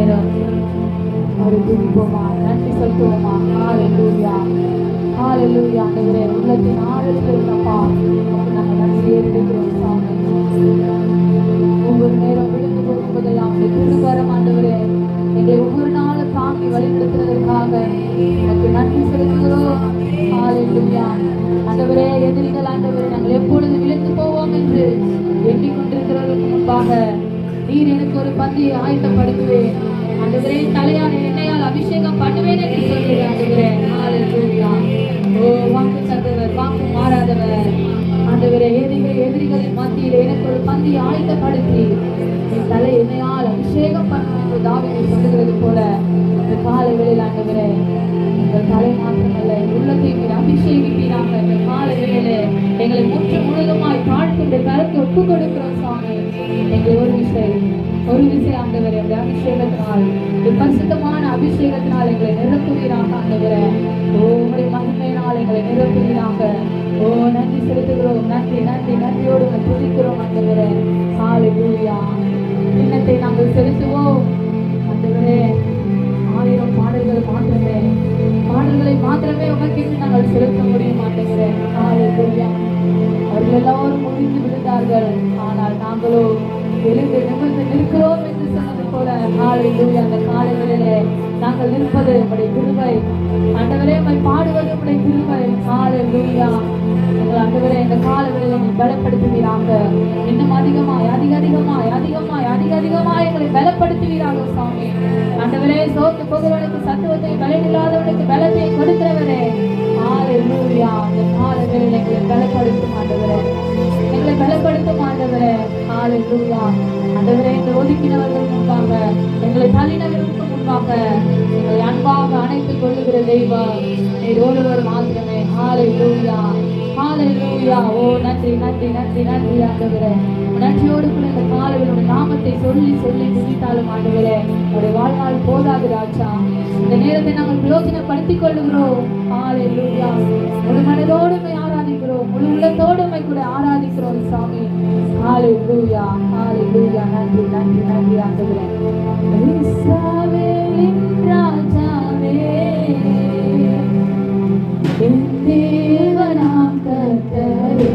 நேரம் அவரை துதிப்போமா, நன்றி செலுத்துவோமா. ஹல்லேலூயா, ஹல்லேலூயா. ஆண்டவரே, உள்ளத்தின் ஆழத்தில் இருந்தப்பா நாங்கள் நன்றியை எடுக்கிறோம் சாமி. ஒவ்வொரு நேரம் விழுந்து போகும்போதெல்லாம் திருவரம் ஆண்டவரே எங்களை ஒவ்வொரு நாளும் தாங்கி வழிநடத்துவதற்காக எனக்கு நன்றி செலுத்துகிறோம். ஹல்லேலூயா. ஆண்டவரே, எதிரிகள் ஆண்டவரே நாங்கள் எப்பொழுது விழுந்து போவோம் என்று எண்ணிக்கொண்டிருக்கிறவர்களுக்கு முன்பாக நீர் எனக்கு ஒரு பந்தியை ஆயத்தப்படுத்துவேன் ஆண்டவரே, தலையான எண்ணெயால் அபிஷேகம் பண்ணுவேன் என்று சொல்கிறேன் ஆண்டவரே. ஹல்லேலூயா. ஓ, வாக்கு தந்தவர், வாக்கு மாறாதவர் ஆண்டவரே, எதிரிகளின் மத்தியில் எனக்கு ஒரு பந்தியை ஆயத்தப்படுத்தி என் தலை எண்ணெயால் அபிஷேகம் பண்ணுவேன் என்று தாவீது சொல்லுகிறது போல இந்த காலை வேளையில் ஆண்டவரே எங்கள் தலை மாற்றமல்ல உள்ளத்தை மீது அபிஷேகிப்பீராக. இந்த காலை வேளையில எங்களை முழுதுமாய் தாழ்த்துண்டு கருத்து ஒப்பு கொடுக்கிறோம் சாமி. எங்களை ஒரு விசை ஆண்டவரே அந்த அபிஷேகத்தினால் பரிசுத்தமான அபிஷேகத்தினால் எங்களை நிரப்புவீராக ஆண்டவரே. ஓ, உங்களுடைய மகிமையினால் எங்களை நிரப்புவீராக. ஓ, நன்றி செலுத்துகிறோம். நன்றி நன்றி நன்றியோடு துதிக்கிறோம் ஆண்டவரே. ஹல்லேலூயா. இன்னத்தை நாங்கள் செலுத்துவோம் ஆண்டவரே. 1000 பாடல்களை மாத்திரமே உமக்கு நாங்கள் செலுத்த முடியும் ஆண்டவரே. ஹல்லேலூயா. அவர்கள் எல்லாரும் முடிந்து விழுந்தார்கள், ஆனால் நாங்களோ எழுந்து நிமிர்ந்து நிற்கிறோம் என்று சொன்னது போல ஹல்லேலூயா. அந்த காலை வேளையிலே நாங்கள் நிற்பது உம்முடைய கிருபை ஆண்டவரே, உம்மை பாடுவது உம்முடைய கிருபை. ஹல்லேலூயா. எங்கள் ஆண்டவரே, இந்த காலை வேளையிலே நீ பலப்படுத்துவீராக. இன்னும் அதிகமாய் எங்களை பலப்படுத்துவீராக சாமி. ஆண்டவரே, சோர்ந்து போகிறவனுக்கு சத்துவத்தை, பலனில்லாதவனுக்கு பலத்தை கொடுக்கிறவரே. ஹல்லேலூயா. இந்த காலை வேளையிலே எங்களை பலப்படுத்தும் ஆண்டவரே, எங்களை பலப்படுத்தும் ஆண்டவரே. ஹல்லேலூயா. ஆண்டவரே, இந்த ஒதுக்கினவர்கள் முன்பாக, எங்களை தள்ளினவர்களுக்கு முன்பாக எங்களை அன்பாக அணைத்துக் கொள்ளுகிற தெய்வம் நீர் ஒருவர் மாத்திரமே. ஹல்லேலூயா, ஹல்லேலூயா. ஓ, நன்றி நன்றி நன்றி நன்றி ஆண்டவரே. நன்றியோடு கூட இந்த காலையினுடைய நாமத்தை சொல்லி சொல்லி துதித்தாலும் ஆண்டவரே உடைய வாழ்நாள் போதாது ராஜா. இந்த நேரத்தை நாங்கள் பிரயோஜனப்படுத்திக் கொள்ளுகிறோம். ஹல்லேலூயா. முழு மனதோடுமை ஆராதிக்கிறோம், முழு உள்ளத்தோடுமை கூட ஆராதிக்கிறோம் சாமி. ஹல்லேலூயா, ஹல்லேலூயா. நன்றி நன்றி நன்றி ஆண்டவரே. இஸ்ரவேலின் ராஜாவே, என் தேவனாம் கர்த்தரே,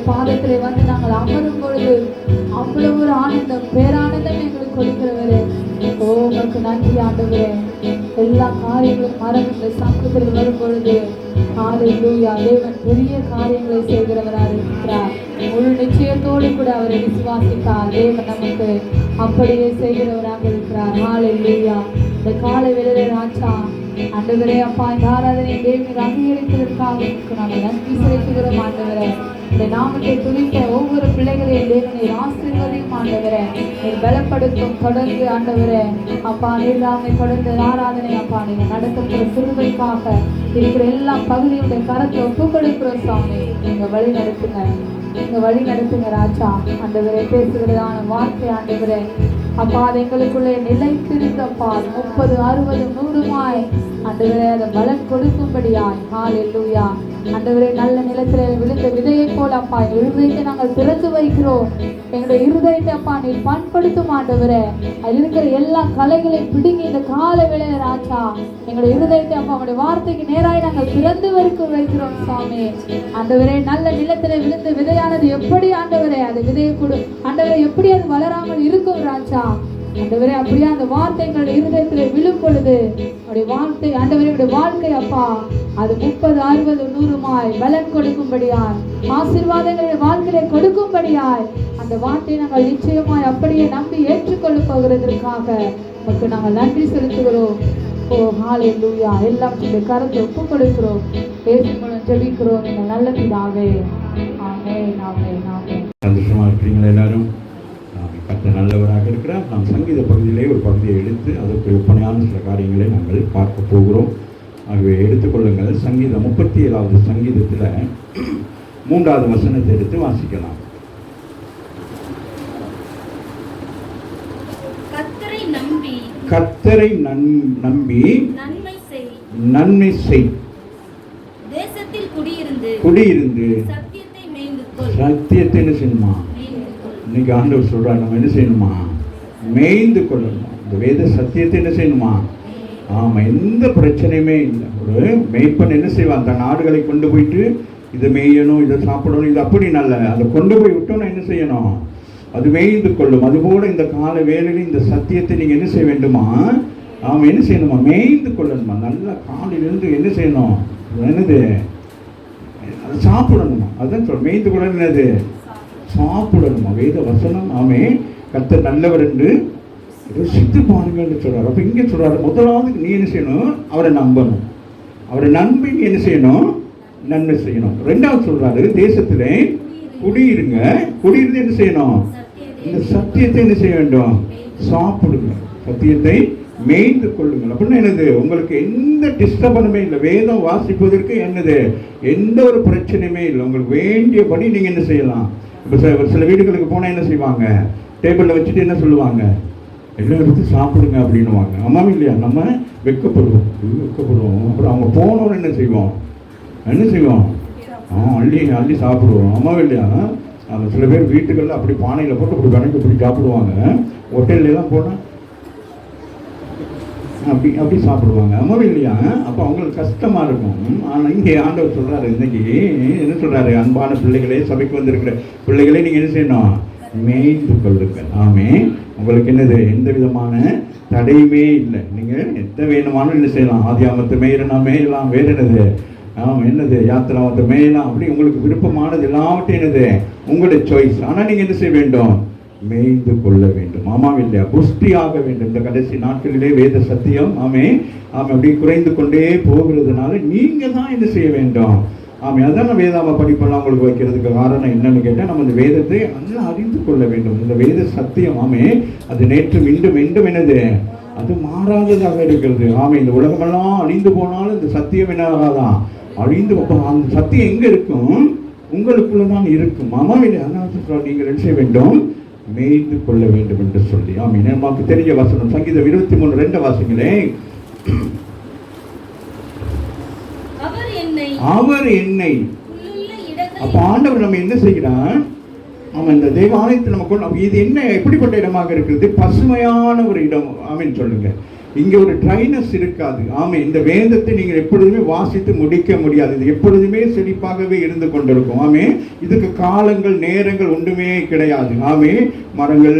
பாதத்திலே வந்து நாங்கள் அமரும் பொழுது அவ்வளவு ஒரு ஆனந்தம், பேரானந்தம் எங்களுக்கு கொடுக்கிறவரே. ஓ, உங்களுக்கு நன்றி ஆண்டவரே. எல்லா காரியங்களும் மறந்து சமூகத்தில் வரும் பொழுது ஹல்லேலூயா, தேவன் பெரிய காரியங்களை செய்கிறவராக இருக்கிறார். முழு நிச்சயத்தோடு கூட அவரை விசுவாசித்தால் தேவன் நமக்கு அப்படியே செய்கிறவராக இருக்கிறார். ஹல்லேலூயா. இந்த காலை வேளையிலே ராஜா ஆண்டவரே அப்பா, இந்த ஆராதனை தேவன் அங்கீகரிப்பதற்காக நாங்கள் நன்றி செலுத்துகிறோம் ஆண்டவரே. இந்த நாமத்தை துதித்த ஒவ்வொரு பிள்ளைகளையும் தேவனை ஆசீர்வதியும் ஆண்டவரே. நீர் பலப்படுத்தும் தொடர்ந்து ஆண்டவரே அப்பா. நீர் நாமை தொடர்ந்து ஆராதனை அப்பா நீங்க நடத்துகிற சிறுவைக்காக இருக்கிற எல்லா பகுதியுடைய கரத்தை ஒப்பு கொடுக்கிறோம் சாமி. நீங்க வழி நடத்துங்க. நீங்க வழி நடத்துங்க ராஜா. ஆண்டவரே பேசுகிறதான வார்த்தை ஆண்டவரே அப்பா அது எங்களுக்குள்ளே நிலைத்திருந்தப்பா 30, 60, 100 ஆண்டவரே அதை பலன் கொடுக்கும்படியாய். ஹல்லேலூயா. ஆண்டவரே நல்ல நிலத்திலே விழுந்த விதையை போல அப்பா இருதயத்தை நாங்கள் திறந்து வைக்கிறோம். எங்களுடைய இருதயத்தை அப்பா நீர் பண்படுத்தும் ஆண்டவரே. அதில் இருக்கிற எல்லா கலைகளையும் பிடுங்கி இந்த கால வேளையில ராஜா எங்களுடைய இருதயத்தை அப்பா அவருடைய வார்த்தைக்கு நேராய் நாங்கள் திறந்து வைக்கிறோம் சாமி. ஆண்டவரே நல்ல நிலத்திலே விழுந்த விதையானது எப்படி ஆண்டவரே அது விதையை கொடு ஆண்டவரே எப்படி அது வளராமல் இருக்கும் ராஜா. ஆண்டவரே அப்படியே அந்த வார்த்தைகள் இருதயத்திலே விழும் பொழுது அவருடைய வார்த்தை ஆண்டவருடைய வாழ்க்கை அப்பா அது 30, 60, 100 பலன் கொடுக்கும்படியாய் ஆசீர்வாதங்களுடைய வாழ்க்கையை கொடுக்கும்படியாய் அந்த வார்த்தையை நாங்கள் நிச்சயமாய் அப்படியே நம்பி ஏற்றுக்கொள்ள போகிறதற்காக நமக்கு நாங்கள் நன்றி செலுத்துகிறோம். ஓ ஹல்லேலூயா. எல்லாம் இந்த கருத்தை ஒப்புக் கொடுக்கிறோம். இயேசு மூலம் ஜெபிக்கிறோம் எங்கள் நல்ல பிதாவே. ஆமென் ஆமென் ஆமென். சந்தோஷமா இருக்கிறீங்களா எல்லாரும்? கர்த்தர் நல்லவராக இருக்கிறார். நாம் சங்கீத பகுதியிலே ஒரு பகுதியை எடுத்து அதற்கு ஒப்பனையான சில காரியங்களை நாங்கள் பார்க்க போகிறோம். ஆகவே எடுத்துக்கொள்ளுங்கள். சங்கீதம் 37வது சங்கீதத்தில் 3வது வசனத்தை எடுத்து வாசிக்கலாம். கர்த்தரை நம்பி நன்மை செய். தேசத்தில் குடியிருந்து சத்தியத்தை என்ன செய்யணுமா? இன்னைக்கு ஆண்டவர் சொல்றாரு நம்ம என்ன செய்யணுமா? மேய்ந்து கொள்ளணும். இந்த வேத சத்தியத்தை என்ன செய்யணுமா? ஆமா, எந்த பிரச்சனையுமே இல்லை. ஒரு மேய்ப்பன் என்ன செய்வான்? தன் ஆடுகளை கொண்டு போயிட்டு இதை மேயணும், இதை சாப்பிடணும், இது அப்படி நல்ல அதை கொண்டு போய் விட்டோம்னா என்ன செய்யணும்? அது மேய்ந்து கொள்ளும். அதுபோல இந்த கால வேளையில் இந்த சத்தியத்தை நீங்க என்ன செய்ய வேண்டுமா? ஆமா, என்ன செய்யணுமா? மேய்ந்து கொள்ளணுமா. நல்ல காலையிலிருந்து என்ன செய்யணும்? என்னது? அது சாப்பிடணுமா. அதுதான் சொல்ற மேய்ந்து கொள்ளணும். என்னது? சாப்பிடணுமா. வேத வசனம் ஆமே கர்த்தர் நல்லவர் என்று ருசித்து பாருங்கன்னு சொல்றாரு. அப்ப இங்க சொல்றாரு முதலாவது நீ என்ன செய்யணும்? அவரை நம்பணும். அவரை நம்பி நீ என்ன செய்யணும்? நன்மை செய்யணும். ரெண்டாவது சொல்றாரு தேசத்திலே குடியிருங்க. குடியிருந்து என்ன செய்யணும்? இந்த சத்தியத்தை என்ன செய்ய வேண்டும்? சாப்பிடுங்க. சத்தியத்தை மேய்ந்து கொள்ளுங்கள். அப்படின்னா என்னது? உங்களுக்கு எந்த டிஸ்டர்பனுமே இல்லை. வேதம் வாசிப்பதற்கு என்னது? எந்த ஒரு பிரச்சனையுமே இல்லை. உங்களுக்கு வேண்டியபடி நீங்க என்ன செய்யலாம். இப்போ சில வீடுகளுக்கு போனால் என்ன செய்வாங்க? டேபிளில் வச்சுட்டு என்ன சொல்லுவாங்க? எல்லாம் எடுத்து சாப்பிடுங்க அப்படின்னுவாங்க. ஆமாம் இல்லையா? நம்ம வெட்கப்படுவோம். அப்புறம் அவங்க போனோன்னு என்ன செய்வோம்? அள்ளி சாப்பிடுவோம். ஆமாம் இல்லையா? அந்த சில பேர் வீட்டுகளில் அப்படி பானையில் போட்டு அப்படி கணக்கு இப்படி சாப்பிடுவாங்க. ஹோட்டல்லாம் போனால் அப்படி சாப்பிடுவாங்க. ஆமாம் இல்லையா? அப்போ அவங்களுக்கு கஷ்டமாக இருக்கும். ஆனால் இங்கே ஆண்டவர் சொல்கிறாரு, இன்னைக்கு என்ன சொல்கிறாரு? அன்பான பிள்ளைகளே, சபைக்கு வந்திருக்கிற பிள்ளைகளே, நீங்கள் என்ன செய்யணும்? மேய்ந்து கொள்ளுங்கள். ஆமே, உங்களுக்கு என்னது? எந்த விதமான தடையுமே இல்லை. நீங்கள் எந்த வேணுமானும் என்ன செய்யலாம். ஆதியாமத்தை மேயிறனா மேயலாம். வேறு என்னது? என்னது? யாத்திராமத்தை மேயலாம். அப்படி உங்களுக்கு விருப்பமானது எல்லாவற்றையும் என்னது? உங்களுடைய சாய்ஸ். ஆனால் நீங்கள் என்ன செய்ய வேண்டும்? மேய்ந்து கொள்ள வேண்டும். ஆமாம் இல்லையா? புஷ்டியாக வேண்டும். இந்த கடைசி நாட்களிலே வேத சத்தியம் அப்படி குறைந்து கொண்டே போகிறதுனால நீங்க தான் என்ன செய்ய வேண்டும்? அதான் வேதாம படிப்பெல்லாம் உங்களுக்கு வைக்கிறதுக்கு காரணம் என்னன்னு கேட்டால், நம்ம இந்த வேதத்தை நல்லா அறிந்து கொள்ள வேண்டும். இந்த வேத சத்தியம் அது நேற்றும் இன்றும் என்னது? அது மாறாததாக இருக்கிறது. இந்த உலகமெல்லாம் அழிந்து போனாலும் இந்த சத்தியம் என்ன ஆகாதான்? அழிந்து. அந்த சத்தியம் எங்க இருக்கும்? உங்களுக்குள்ளதான் இருக்கும். ஆமாம் இல்லையா? அதனால நீங்கள் என்ன செய்ய வேண்டும்? மேய்ந்து கொள்ள வேண்டும் என்று சொல்லி. நமக்கு தெரிஞ்ச வசனம் சங்கீதம் 23:2 வாசிங்களே. அவர் என்னை அப்ப ஆண்டவர் நம்ம என்ன செய்கிறார்? இந்த தேவாலயத்தில் நம்ம கொண்டு இது என்ன எப்படிப்பட்ட இடமாக இருக்கிறது? பசுமையான ஒரு இடம். சொல்லுங்க. இங்க ஒரு ட்ரைனஸ் இருக்காது. இந்த வேதத்தை நீங்கள் எப்பொழுதுமே வாசித்து முடிக்க முடியாது. இது எப்பொழுதுமே செழிப்பாகவே இருந்து கொண்டிருக்கும். இதுக்கு காலங்கள் நேரங்கள் ஒன்றுமே கிடையாது. மரங்கள்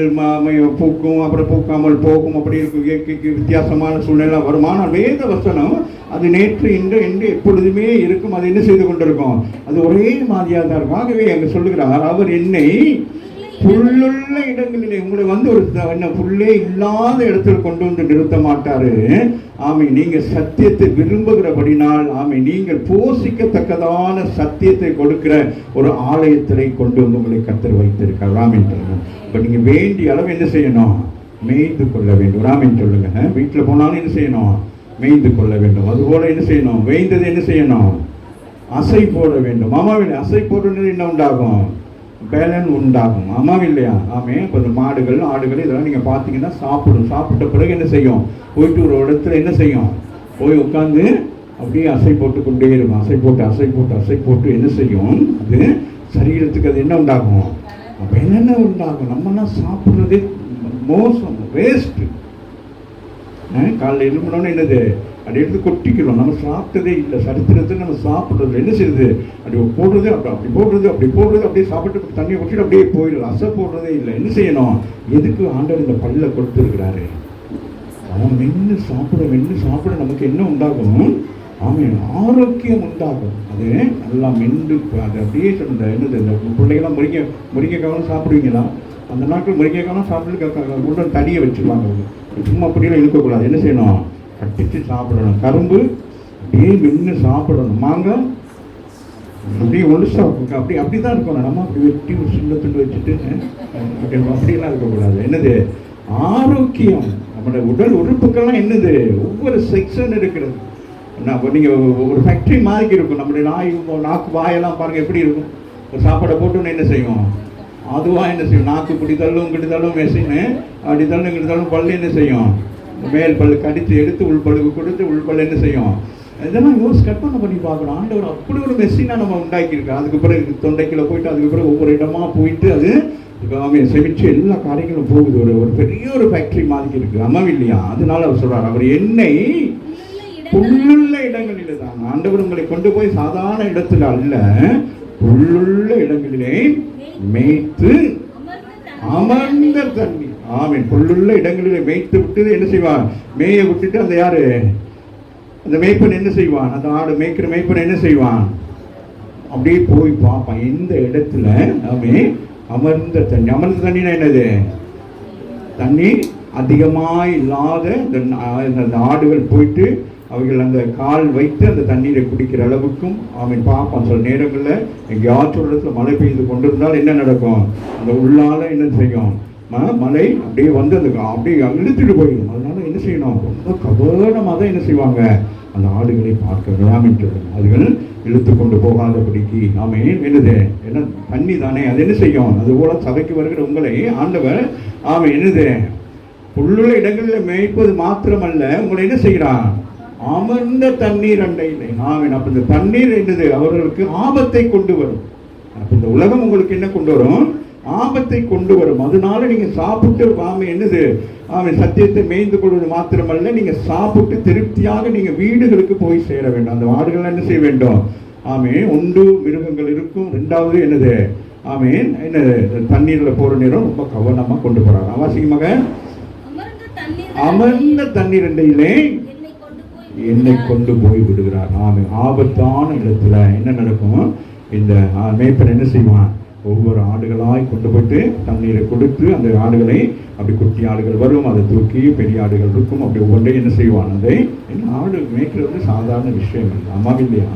பூக்கும், அப்புறம் பூக்காமல் போகும். அப்படி இருக்கும். இயற்கைக்கு வித்தியாசமான சூழ்நிலை வரும். ஆனால் வேத வசனம் அது நேற்று இன்று என்று எப்பொழுதுமே இருக்கும். அது என்ன செய்து கொண்டிருக்கும்? அது ஒரே மாதிரியாக தான் இருக்கும். ஆகவே அங்க சொல்லுகிறார், அவர் என்னை புல்லுள்ள இடங்களிலே, உங்களை ஒரு புல்லே இல்லாத இடத்தில் கொண்டு வந்து நிறுத்த மாட்டாரு. நீங்க சத்தியத்தை விரும்புகிறபடினால் நீங்கள் போஷிக்கத்தக்கதான சத்தியத்தை கொடுக்கிற ஒரு ஆலயத்திலே கொண்டு வந்து உங்களை கர்த்தர் வைத்திருக்கிறார். இப்ப நீங்க வேண்டிய அளவு என்ன செய்யணும்? மேய்ந்து கொள்ள வேண்டும். சொல்லுங்க. வீட்டுல போனாலும் என்ன செய்யணும்? மேய்ந்து கொள்ள வேண்டும். அதுபோல என்ன செய்யணும்? மேய்ந்தது என்ன செய்யணும்? அசை போட வேண்டும். அசை போடுறது என்ன உண்டாகும்? பேலன் உண்டாகும். ஆமாம் இல்லையா? ஆமே. இப்போ இந்த மாடுகள் ஆடுகள் இதெல்லாம் நீங்கள் பார்த்தீங்கன்னா சாப்பிட்ட பிறகு என்ன செய்யும்? போயிட்டு ஒரு இடத்துல என்ன செய்யும்? போய் உட்காந்து அப்படியே அசை போட்டு கொண்டே இருக்கும். அசை போட்டு என்ன செய்யும்? அது சரீரத்துக்கு அது என்ன உண்டாகும்? அப்போ என்னென்ன உண்டாகும்? நம்மலாம் சாப்பிட்றதே மோசம், வேஸ்ட்டு. காலையில் எழும்பணும்னு என்னது அப்படி எடுத்து கொட்டிக்கிறோம். நம்ம சாப்பிட்டதே இல்லை. சரித்திரத்தில் நம்ம சாப்பிட்றது என்ன செய்யுது? அப்படி போடுறது, அப்படி போடுறது அப்படியே சாப்பிட்டு தண்ணியை குடிச்சிட்டு அப்படியே போயிடுது. அசை போடுறதே இல்லை. என்ன செய்யணும்? எதுக்கு ஆண்டவர் இந்த பல்லை கொடுத்துருக்கிறாரு? அவன் மென்று சாப்பிட நமக்கு என்ன உண்டாகும்? ஆமாம், ஆரோக்கியம் உண்டாகும். அது நல்லா மென்று அது அப்படியே சொல்லுங்க. என்னது இந்த பிள்ளைகள்லாம் முருங்கைக்காவும் சாப்பிடுவீங்களா? அந்த நாட்கள் முருங்கைக்காவும் சாப்பிட்டு உள்ள தனியை வச்சுருவாங்க. சும்மா அப்படியெல்லாம் இழுக்கக்கூடாது. என்ன செய்யணும்? கட்டிச்சு சாப்பிடணும். கரும்பு அப்படியே மென்று சாப்பிடணும். மாங்காய் அப்படியே ஒழுசா அப்படி தான் இருக்கணும். நம்ம அப்படி வெட்டி ஒரு சின்ன துண்டு வச்சுட்டு அப்படியெல்லாம் இருக்கக்கூடாது. என்னது? ஆரோக்கியம். நம்மளோட உடல் உறுப்புக்கள்லாம் என்னது? ஒவ்வொரு செக்ஷன் இருக்கிறது. நீங்கள் ஒரு ஃபேக்ட்ரி மாதிரி இருக்கும். நம்மளுடைய நாக்கு வாயெல்லாம் பாருங்கள் எப்படி இருக்கும். ஒரு சாப்பாடை போட்டோன்னு என்ன செய்யும்? அதுவாக என்ன செய்யும்? நாக்கு கிடித்தாலும் மெஷின்னு கிடித்தாலும் பல்லு என்ன செய்யும்? மேல் பல்லு கடித்து எடுத்து உள்பல்லுக்கு கொடுத்து உள்பல்லு என்ன செய்யும்? இதெல்லாம் கற்பனை பண்ணி பார்க்கணும். ஆண்டவர் அப்படி ஒரு மெஷினாக நம்ம உண்டாக்கியிருக்கோம். அதுக்கு பிறகு தொண்டைக்குள்ள போயிட்டு அதுக்கு பிறகு ஒவ்வொரு இடமா போயிட்டு அது செமிச்சு எல்லா காரியங்களும் போகுது. ஒரு பெரிய ஒரு ஃபேக்ட்ரி மாதிரி இருக்குது. அம்மாவும் இல்லையா? அதனால அவர் சொல்றார், அவர் என்னை புல்லுள்ள இடங்களில் தான். ஆண்டவர் உங்களை கொண்டு போய் சாதாரண இடத்துல அல்ல, புல்லுள்ள இடங்களிலே மேய்த்து அமர்ந்த தண்ணி. ஆமீன். புல்லுள்ள இடங்களிலே மேய்த்து விட்டு என்ன செய்வான்? மேய விட்டுட்டு அந்த யாரு? அந்த மேய்ப்பன் என்ன செய்வான்? அந்த ஆடு மேய்க்கிற மேய்ப்பன் என்ன செய்வான்? அப்படியே போய் பார்ப்பான் எந்த இடத்துல அமர்ந்த தண்ணினா என்னது? தண்ணி அதிகமாக இல்லாத இந்த ஆடுகள் போயிட்டு அவைகள் அந்த கால் வைத்து அந்த தண்ணீரை குடிக்கிற அளவுக்கும் பார்ப்பான். சில நேரங்களில் எங்கேயாச்சும் ஒரு இடத்துல மழை பெய்து கொண்டிருந்தால் என்ன நடக்கும்? அந்த உள்ளால என்ன செய்யும்? மழை அப்படியே வந்து அந்த அப்படியே இழுத்துட்டு போயிடும். அதனால என்ன செய்யணும்? ரொம்ப கவனமாக தான் என்ன செய்வாங்க? அந்த ஆடுகளை பார்க்க வேண்டாம். அதுகள் இழுத்து கொண்டு போகாதபடிக்கு. என்னது? என்ன தண்ணி தானே, அது என்ன செய்யும்? அது போல சபைக்கு வருகிற உங்களை ஆண்டவர் என்னது? புல்லுள்ள இடங்களில் மேய்ப்பது மாத்திரமல்ல, உங்களை என்ன செய்கிறான்? அமர்ந்த தண்ணீர் அண்டையிலே. அப்ப இந்த தண்ணீர் என்னது? அவர்களுக்கு ஆபத்தை கொண்டு வரும். அப்ப இந்த உலகம் உங்களுக்கு என்ன கொண்டு வரும்? ஆபத்தை கொண்டு வரும். அதனால நீங்க சாப்பிட்டு என்னது? சத்தியத்தை மேய்ந்து கொள்வது மாத்திரமல்ல, நீங்க சாப்பிட்டு திருப்தியாக நீங்க வீடுகளுக்கு போய் சேர வேண்டும். அந்த ஆடுகள் என்ன செய்ய வேண்டும்? ஒன்று மிருகங்கள் இருக்கும். ரெண்டாவது என்னது? என்னது? தண்ணீர்ல போற நேரம் ரொம்ப கவனமா கொண்டு போறாங்க. அவசியமாக அமர்ந்த தண்ணீர் அண்டையிலே என்னை கொண்டு போய் விடுகிறார். ஆபத்தான இடத்துல என்ன நடக்கும்? இந்த மேய்ப்பன் என்ன செய்வான்? ஒவ்வொரு ஆடுகளாய் கொண்டு போயிட்டு தண்ணீரை கொடுத்து அந்த ஆடுகளை அப்படி குட்டி ஆடுகள் வரும், அதை தூக்கி பெரிய ஆடுகள் இருக்கும், அப்படி ஒவ்வொன்றையும் என்ன செய்வான்? அதை ஆடு மேய்க்கிறது சாதாரண விஷயம் இல்லை. அம்மாவும் இல்லையா?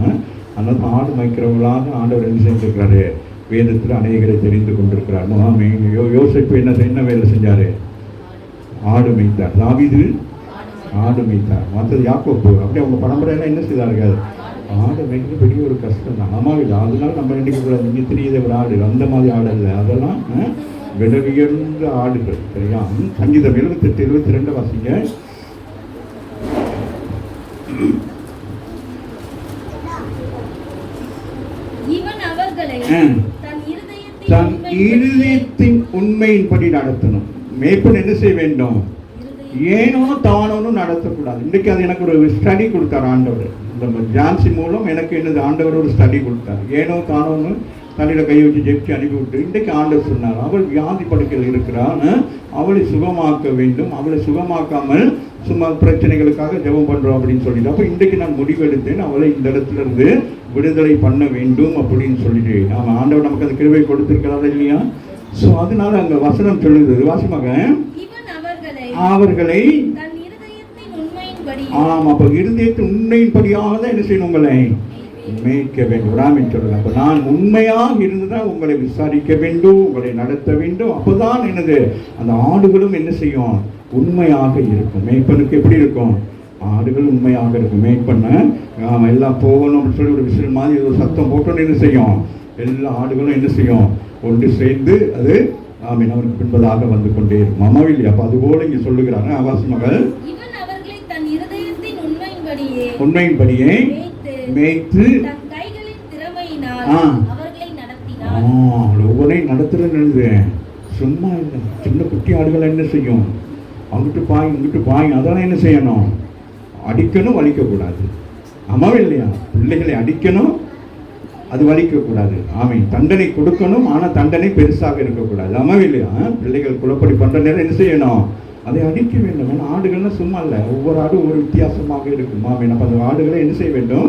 அதனால ஆடு மேய்க்கிறவங்களாக ஆண்டவர் என்ன செஞ்சிருக்கிறாரு? வேதத்தில் அநேகரை தெரிந்து கொண்டிருக்கிறார். யோசிப்பு என்ன வேலை செஞ்சாரு? ஆடு மேய்த்தார். தாவீது ஆடு மேய்த்தார். மற்றது யாக்கோப்பு அப்படி அவங்க பரம்பரையெல்லாம் என்ன செய்தார்கள்? ஆடு மேய்க்கிறது பெரிய ஒரு கஷ்டம் தான். அம்மாவில் அதனால நம்ம நினைக்கக்கூடாது நீங்கள் தெரியாத ஒரு ஆடு, அந்த மாதிரி ஆடு இல்லை. அதெல்லாம் விலை உயர்ந்த ஆடுகள். சரியா? சங்கீதம் 78 72 வாசிங்க. தன் இருதயத்தின் உண்மையின்படி நடத்தணும். மேய்ப்பன் என்ன செய்ய வேண்டும்? ஏனோ தானோன்னு நடத்தக்கூடாது. இன்றைக்கு அது எனக்கு ஒரு ஸ்டடி கொடுத்தார் ஆண்டவர். இந்த ஜான்சி மூலம் எனக்கு என்னது? ஆண்டவர் ஒரு ஸ்டடி கொடுத்தார். ஏனோ தானோன்னு தலையில் கை வச்சு ஜெயிச்சு அனுப்பிவிட்டு இன்றைக்கு ஆண்டவர் சொன்னார், அவள் வியாதி படுக்கையில் இருக்கிறான், அவளை சுகமாக்க வேண்டும். அவளை சுகமாக்காமல் சும்மா பிரச்சனைகளுக்காக ஜெபம் பண்ணுறோம் அப்படின்னு சொல்லிட்டு, அப்போ இன்றைக்கு நான் முடிவெடுத்தேன், அவளை இந்த இடத்துல இருந்து விடுதலை பண்ண வேண்டும் அப்படின்னு சொல்லிட்டு. ஆண்டவர் நமக்கு அந்த கிருபை கொடுத்திருக்கிறாரா இல்லையா? ஸோ அதனால அங்கே வசனம் சொல்லுது. வாசிமாக அவர்களை அப்ப இருதயத்தின் உண்மையின்படியாக தான் என்ன செய்யணும்? உங்களை மேய்க்க வேண்டும் சொல்லுங்க. அப்ப நான் உண்மையாக இருந்துதான் உங்களை விசாரிக்க வேண்டும், உங்களை நடத்த வேண்டும். அப்பதான் என்னது? அந்த ஆடுகளும் என்ன செய்யும்? உண்மையாக இருக்கும். மேய்ப்பனுக்கு எப்படி இருக்கும்? ஆடுகள் உண்மையாக இருக்கும். மேய்ப்பண்ண எல்லாம் போகணும் அப்படின்னு சொல்லி ஒரு விசில் மாதிரி ஒரு சத்தம் போட்டோன்னு என்ன செய்யும்? எல்லா ஆடுகளும் என்ன செய்யும்? ஒன்று சேர்ந்து அது ஆமீன் அவருக்கு பின்பதாக வந்து கொண்டே இருக்கும். அம்மாவில்லை. அப்ப அதுபோல இங்க சொல்லுகிறாங்க ஆவாசி மகள் உண்மையின்படியே மேய்த்து ஒவ்வொன்றையும் நடத்துறது சும்மா இல்லை. சின்ன குட்டி ஆடுகள் என்ன செய்யும்? அங்கிட்டு பாய் இங்கிட்டு பாய். அதெல்லாம் என்ன செய்யணும்? அடிக்கணும், வலிக்கக்கூடாது. அம்மாவே இல்லையா? பிள்ளைகளை அடிக்கணும், அது வலிக்கக்கூடாது. ஆமீன். தண்டனை கொடுக்கணும், ஆனால் தண்டனை பெருசாக இருக்கக்கூடாது. அம்மாவே இல்லையா? பிள்ளைகள் குழப்படி பண்ணுற நேரம் என்ன செய்யணும்? அதை அடிக்க வேண்டும். ஏன்னா ஆடுகள்லாம் சும்மா இல்லை, ஒவ்வொரு ஆடும் ஒவ்வொரு வித்தியாசமாக இருக்கும். ஆமீன். அப்போ அந்த ஆடுகளை என்ன செய்ய வேண்டும்?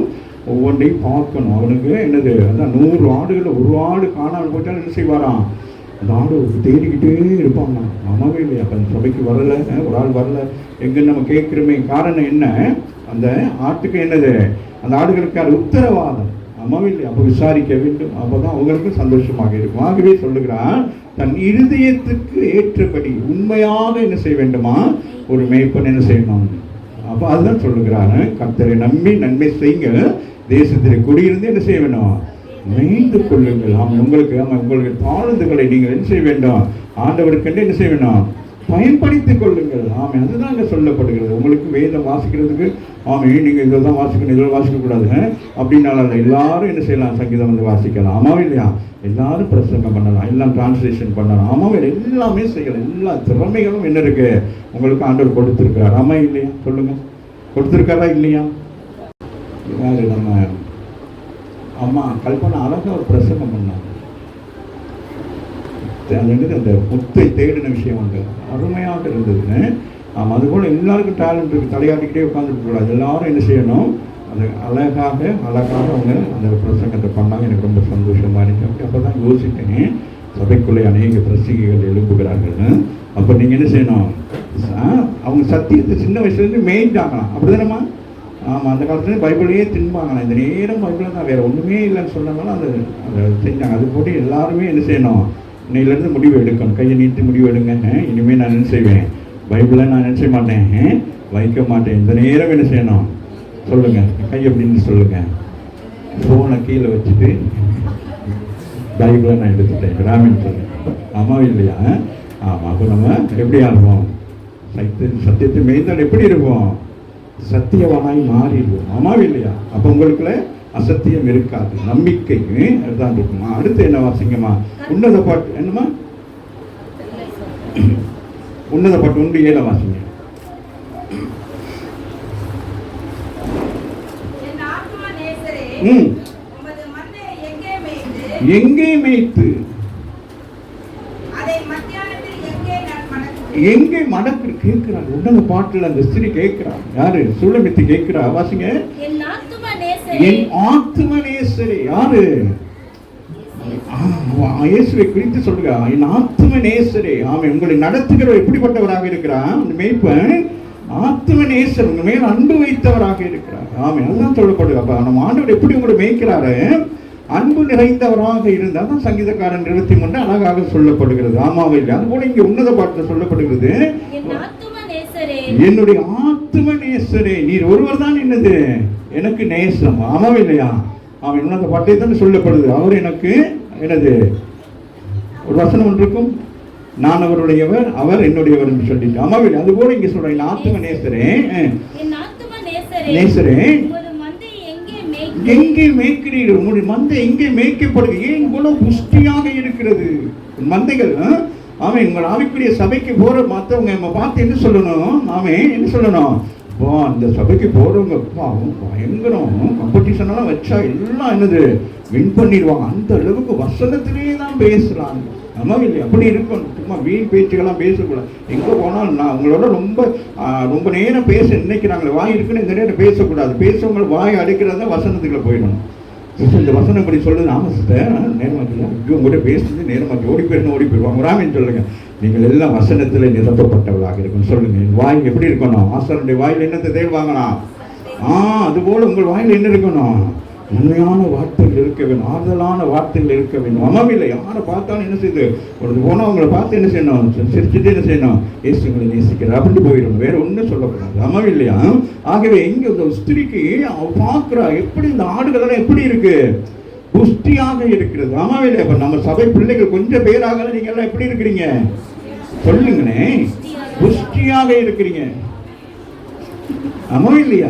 ஒவ்வொன்றையும் பார்க்கணும். அவனுக்கு என்னது, அதான் 100 ஆடுகள் ஒரு ஆடு காணாமல் போயிட்டாலும் என்ன செய்வாராம்? அந்த ஆடு தேடிக்கிட்டே இருப்பாங்க. அம்மாவே இல்லையா? அப்போ அந்த சபைக்கு வரலை, ஒரு ஆள் வரல, எங்கன்னு நம்ம கேட்குறோமே. காரணம் என்ன? அந்த ஆட்டுக்கு என்னது? அந்த ஆடுகளுக்கு அது உத்தரவாதம். அம்மாவே இல்லையா? அப்போ விசாரிக்க வேண்டும். அப்போ தான் அவங்களுக்கு சந்தோஷமாக இருக்கும். ஆகவே சொல்லுகிறான், தன் இருதயத்துக்கு ஏற்றபடி உண்மையாக என்ன செய்ய வேண்டுமா? ஒரு மேய்ப்பன் என்ன செய்யணும்? அப்போ அதுதான் சொல்லுகிறான், கர்த்தரை நம்பி நன்மை செய்யுங்க, தேசத்தில் குடியிருந்து என்ன செய்ய வேண்டும்? மேய்ந்து கொள்ளுங்கள். ஆமாம். உங்களுக்கு தாழ்ந்துகளை நீங்கள் என்ன செய்ய வேண்டும்? ஆண்டவருக்கு என்ன செய்ய வேண்டும்? பயன்படுத்திக் கொள்ளுங்கள். ஆமாம். அதுதான் இங்கே சொல்லப்படுகிறது. உங்களுக்கு வேதம் வாசிக்கிறதுக்கு ஆமாம் நீங்கள் இதில் தான் வாசிக்கணும், இதில் வாசிக்கக்கூடாது அப்படின்னால எல்லாரும் என்ன செய்யலாம்? சங்கீதம் வந்து வாசிக்கலாம். ஆமாம் இல்லையா? எல்லாரும் பிரசங்கம் பண்ணலாம், எல்லாம் டிரான்ஸ்லேஷன் பண்ணலாம். ஆமாம். எல்லாமே செய்யலாம். எல்லா திறமைகளும் என்ன இருக்கு? உங்களுக்கு ஆண்டவர் கொடுத்துருக்கிறார். ஆமாம் இல்லையா? சொல்லுங்க, கொடுத்துருக்காரா இல்லையா? யாரு? நம்ம அம்மா கல்பனா அழகாக ஒரு பிரசங்கம் பண்ணாங்க. அந்த முத்தை தேடின விஷயம் வந்து அருமையாக இருந்ததுன்னு. ஆமாம். அதுபோல் எல்லாருக்கும் டேலண்ட் இருக்குது. தலையாட்டிக்கிட்டே உட்காந்துருக்க கூடாது. எல்லாரும் என்ன செய்யணும்? அது அழகாக அவங்க அந்த பிரசங்கத்தை பண்ணாங்க. எனக்கு ரொம்ப சந்தோஷமாக இருந்துச்சு. அப்போ தான் யோசித்தேன், சபைக்குள்ளே அநேக பிரசங்கிகள் எழுப்புகிறார்கள்னு. அப்போ நீங்கள் என்ன செய்யணும்? அவங்க சத்தியத்தை சின்ன வயசுலேருந்து மேய்ஞ்சாங்களாம். அப்படி தானேம்மா? ஆமாம். அந்த காலத்துலேயும் பைபிளையே தின்பாங்களாம். இந்த நேரம் பைபிளில் தான், வேறு ஒன்றுமே இல்லைன்னு சொன்னாங்களும் அதை செஞ்சாங்க. அது போட்டு எல்லாருமே என்ன செய்யணும்? இன்னையிலேருந்து முடிவு எடுக்கணும். கையை நீட்டி முடிவு எடுங்க. இனிமேல் நான் என்ன செய்வேன்? பைபிளை நான் என்ன செய்ய மாட்டேன், வைக்க மாட்டேன். இந்த நேரம் என்ன செய்யணும்? சொல்லுங்கள், கை அப்படின்னு சொல்லுங்கள். ஃபோனை கீழே வச்சுட்டு பைபிளை நான் எடுத்துட்டேன் கிராமின்னு சொல்லுங்கள். ஆமாம் இல்லையா? ஆமாம். அப்போ நம்ம எப்படியா இருப்போம்? சத்தியத்தை மேய்ந்தால் எப்படி இருக்கும்? சத்தியவானாய் மாறிடுவோம். ஆமாம் இல்லையா? அப்போ உங்களுக்குள்ள அசத்தியம் இருக்காது, நம்பிக்கை அதுதான் இருக்குமா. அடுத்து என்ன வாசிங்கம்மா? உன்னத பாட்டு என்னம்மா? உன்னத பாட்டு 1:7 வாசிங்க. எங்கே மேய்த்து எங்கே மடக்கு கேட்கிறாங்க. உன்னத பாட்டுல அந்த ஸ்திரீ கேட்கிறாங்க. யாரு? சுலமித்து கேட்கிறா. வாசிங்க. என் ஆத்தும நேசரே. யாரு? இயேசுவை குறித்து சொல்லுங்க. என் ஆத்தும நேசரே. ஆமாம். உங்களை நடத்துகிறவர் எப்படிப்பட்டவராக இருக்கிறார்? அந்த மேய்ப்பன் ஆத்தும நேசர், உங்க மேல் அன்பு வைத்தவராக இருக்கிறார். ஆமாம். அதுதான் சொல்லப்படுது. அப்ப நம்ம ஆண்டவர் எப்படி உங்களை மேய்க்கிறாரு? அன்பு நிறைந்தவராக இருந்தால் தான் சங்கீதக்காரன் 23 அழகாக சொல்லப்படுகிறது. ஆமாவே இல்லை? அதுபோல இங்கே உன்னத பாட்டில் சொல்லப்படுகிறது, என்னுடைய ஆத்தும நேசரே, நீர் ஒருவர் தான் என்னது எனக்கு நேசம். ஆமாவே இல்லையா? அவன் உன்னத பாட்டை தான் சொல்லப்படுது. அவர் எனக்கு என்னது ஒரு வசனம் ஒன்று இருக்கும், நான் அவருடையவர் அவர் என்னுடையவர் என்று சொல்லிட்டு. ஆமாவே இல்லை? அதுபோல இங்கே சொல்றேன், ஆத்தும நேசரே, நேசரே எங்கே மேய்க்கிறீர்கள்? உங்களுடைய மந்தை எங்கே மேய்க்கப்படுது? ஏன் இவ்வளவு புஷ்டியாக இருக்கிறது மந்தைகள்? ஆமாம். உங்கள் ஆவிக்குரிய சபைக்கு போற மற்றவங்க நம்ம பார்த்து என்ன சொல்லணும்? ஆமே என்ன சொல்லணும்? அந்த சபைக்கு போறவங்க பயங்கரம் காம்படிஷனெல்லாம் வச்சா எல்லாம் என்னது வின் பண்ணிடுவாங்க. அந்த அளவுக்கு வசனத்திலே தான் பேசுறாங்க. ஆமாம் இல்லை? அப்படி இருக்கணும். சும்மா வீண் பேச்சுக்கெல்லாம் பேசக்கூடாது. எங்கே போனாலும் நான் உங்களோட ரொம்ப நேரம் பேச நினைக்கிறாங்களே, வாய் இருக்குன்னு இந்த நேரம் பேசக்கூடாது. பேசுறவங்க வாய் அடைக்கிறதா வசனத்துக்குள்ள போயிடணும். இந்த வசனம் இப்படி சொல்லுது. ஆமாம் சிஸ்டர், நேரமாக்கல உங்கள்கிட்ட பேசுறது நேரமாக்கி ஓடி போயிடுவாங்க. ராமின்னு சொல்லுங்க. நீங்கள் எல்லாம் வசனத்தில் நிரப்பப்பட்டவர்களாக இருக்கணும். சொல்லுங்க, என் வாய் எப்படி இருக்கணும்? ஆசாரனுடைய வாயில் என்னத்தை தேடுவாங்கண்ணா? அதுபோல் உங்கள் வாயில் என்ன இருக்கணும்? உண்மையான வார்த்தைகள் இருக்க வேண்டும், ஆறுதலான வார்த்தைகள் இருக்க வேண்டும். அம்மாவில்லை யாரை பார்த்தாலும் என்ன செய்யுது, ஒரு போனால் அவங்களை பார்த்து என்ன செய்யணும்? சிரிச்சுட்டு என்ன செய்யணும்? ஏசு உங்களை நேசிக்கிறார் அப்படின்னு போயிடணும். வேற ஒன்றும் சொல்லக்கூடாது. அம்மாவில்லையா? ஆகவே எங்கே இந்த ஸ்திரிக்கு அவ பார்க்குறா, எப்படி இந்த ஆடுகளெல்லாம் எப்படி இருக்கு? புஷ்டியாக இருக்கிறது. ஆமாவே இல்லையா? இப்ப நம்ம சபை பிள்ளைகள் கொஞ்சம் பேராக நீங்க எல்லாம் எப்படி இருக்கிறீங்க சொல்லுங்கண்ணே? புஷ்டியாக இருக்கிறீங்க. ஆமாவே இல்லையா?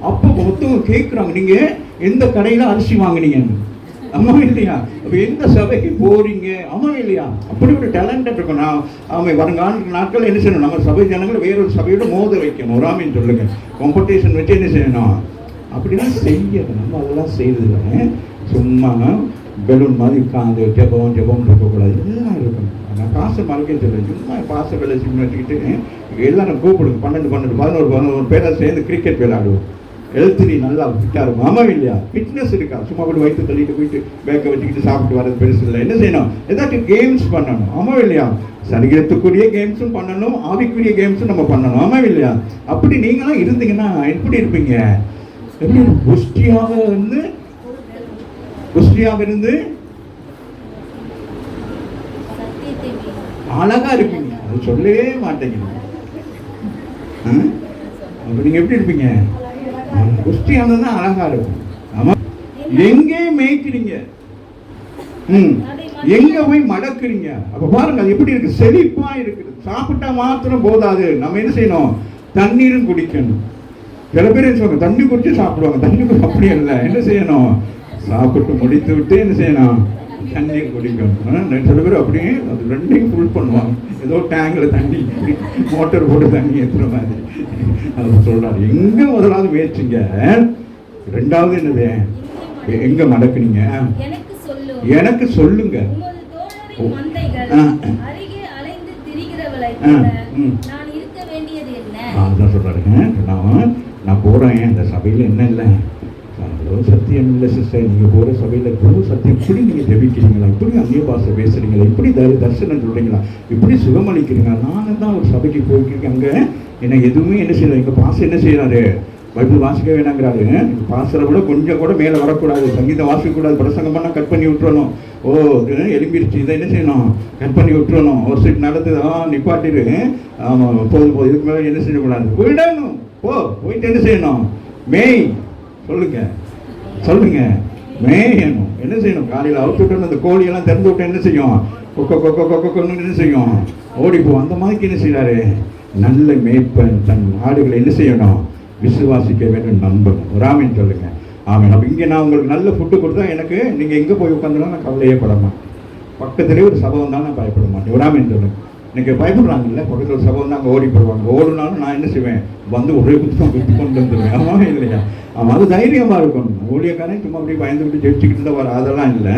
அப்ப மொத்தம் கேட்கிறாங்க, நீங்க எந்த கடையில அரிசி வாங்குனீங்க? அம்மாவே இல்லையா? அப்ப எந்த சபைக்கு போறீங்க? அம்மாவே இல்லையா? அப்படி ஒரு டேலண்ட் இருக்கும். நான் அவன் வருங்கால நாட்கள் என்ன செய்யணும்? நம்ம சபை ஜனங்களை வேறொரு சபையோட மோத வைக்கணும். ஒரு ஆமின்னு சொல்லுங்க. காம்படிஷன் வச்சு என்ன செய்யணும்? அப்படிலாம் செய்யணும். நம்ம அதெல்லாம் செய்யறதில்லை. சும்மா பெலூன் மாதிரி உட்காந்து ஜெபம் இருக்கக்கூடாது. எல்லாம் இருக்கணும். நான் பாச மறக்கே சொல்றேன். சும்மா பாச வேலை சின்ன வச்சுக்கிட்டு எல்லாரும் கூப்பிடுங்க. 12 11 பேரை சேர்ந்து கிரிக்கெட் விளையாடுவோம். ஹெல்த்லி நல்லா ஃபிட்டாக இருக்கும். ஆமாம் இல்லையா? ஃபிட்னஸ் இருக்கா? சும்மா கூட வயிற்று தள்ளிட்டு போயிட்டு பேக்கை வச்சுக்கிட்டு சாப்பிட்டு வரது பெருசு இல்லை. என்ன செய்யணும்? ஏதாச்சும் கேம்ஸ் பண்ணணும். ஆமாம் இல்லையா? சரீரத்துக்குரிய கேம்ஸும் பண்ணணும், ஆவிக்குரிய கேம்ஸும் நம்ம பண்ணணும். ஆமாம் இல்லையா? அப்படி நீங்களாம் இருந்தீங்கன்னா எப்படி இருப்பீங்க? எப்படி புஷ்டியாக இருந்து அழகா இருப்பீங்க. அது சொல்லவே மாட்டேங்க. அப்ப நீங்க எப்படி இருப்பீங்க? புஷ்டியானதான் அழகா இருக்கும். ஆமா. எங்கே மேய்க்கிறீங்க? எங்க போய் மடக்குறீங்க? அப்ப பாருங்க அது எப்படி இருக்கு, செழிப்பா இருக்குது. சாப்பிட்டா மாத்திரம் போதாது, நம்ம என்ன செய்யணும்? தண்ணீரும் குடிக்கணும். சில பேர் சொல்லுவாங்க தண்ணி குடிச்சு சாப்பிடுவாங்க. தண்ணி அப்படி இல்லை. என்ன செய்யணும்? சாப்பிட்டு முடித்து விட்டு என்ன செய்யணும்? தண்ணீர் குடிக்கணும். சில பேர் அப்படியே அது ரெண்டையும் ஃபுல் பண்ணுவாங்க. ஏதோ டேங்க்ல தண்ணி மோட்டர் போட்டு தண்ணி ஏற்றுற மாதிரி. அது சொல்றாரு, எங்க முதலாவது முயற்சிங்க, ரெண்டாவது என்னது, எங்க மடக்குனீங்க? எனக்கு சொல்லுங்க. அதான் சொல்றாருங்க. நான் போறேன் இந்த சபையில என்ன இல்லை, சத்தியம் இல்லை சிஸ்டர். நீங்க போற சபையில இவ்வளவு சத்தியம். இப்படி நீங்க ஜெபிக்கிறீங்களா? இப்படி அந்நிய பாஷை பேசுறீங்களா? இப்படி தரிசனம் சொல்றீங்களா? இப்படி சுகமளிக்கிறீங்களா? நானும் தான் ஒரு சபைக்கு போயிருக்கேன். அங்க என்ன எதுவுமே என்ன செய்யல. எங்க பாச என்ன செய்யறாரு? பைபிள் வாசிக்க வேணாங்கிறாரு. பாசரை கூட கொஞ்சம் கூட மேல வரக்கூடாது. சங்கீதம் வாசிக்க கூடாது. பிரசங்கம் பண்ணா கட் பண்ணி விட்டுறணும். ஓ எலும்பிடுச்சு, இதை என்ன செய்யணும்? கட் பண்ணி விட்டுறணும். ஒரு சீட் நடத்துது, நிப்பாட்டிரு. ஆமா போதும் இதுக்கு மேல என்ன செய்யக்கூடாது, விடணும். போயிட்டு என்ன செய்யணும்? மேய் சொல்லுங்க மேயணும். என்ன செய்யணும்? காலையில் அவுத்து விட்டு அந்த கோழியெல்லாம் திறந்து விட்டு என்ன செய்யும்? கொக்கொன்னு என்ன செய்யும்? ஓடிப்போ. அந்த மாதிரி என்ன செய்யறாரு? நல்ல மேய்ப்பன் தன் ஆடுகளை என்ன செய்யணும்? விசுவாசிக்க வேண்டும், நம்பணும். ராமின்னு சொல்லுங்க. ஆமாம். அப்போ இங்கே நான் உங்களுக்கு நல்ல ஃபுட்டு கொடுத்தா எனக்கு நீங்கள் எங்கே போய் உட்காந்துலாம் நான் கவலையே பட மாட்டேன். பக்கத்துலேயே ஒரு சபை வந்தாலும் நான் பயப்பட மாட்டேன். ராமின்னு சொல்லுங்க. இன்னைக்கு பயப்படுறாங்கல்ல, பக்கத்தில் ஒரு சபை வந்து அங்கே ஓடி போடுவாங்க. ஓடுனாலும் நான் என்ன செய்வேன்? வந்து ஒரே குத்து கொண்டு வந்துடுவேன். ஆமாம் இல்லையா? ஆமாம். அது தைரியமாக இருக்கணும். ஊழியக்காரன் சும்மா அப்படியே பயந்துக்கிட்டு ஜெயிச்சுக்கிட்டு தான் வர, அதெல்லாம் இல்லை.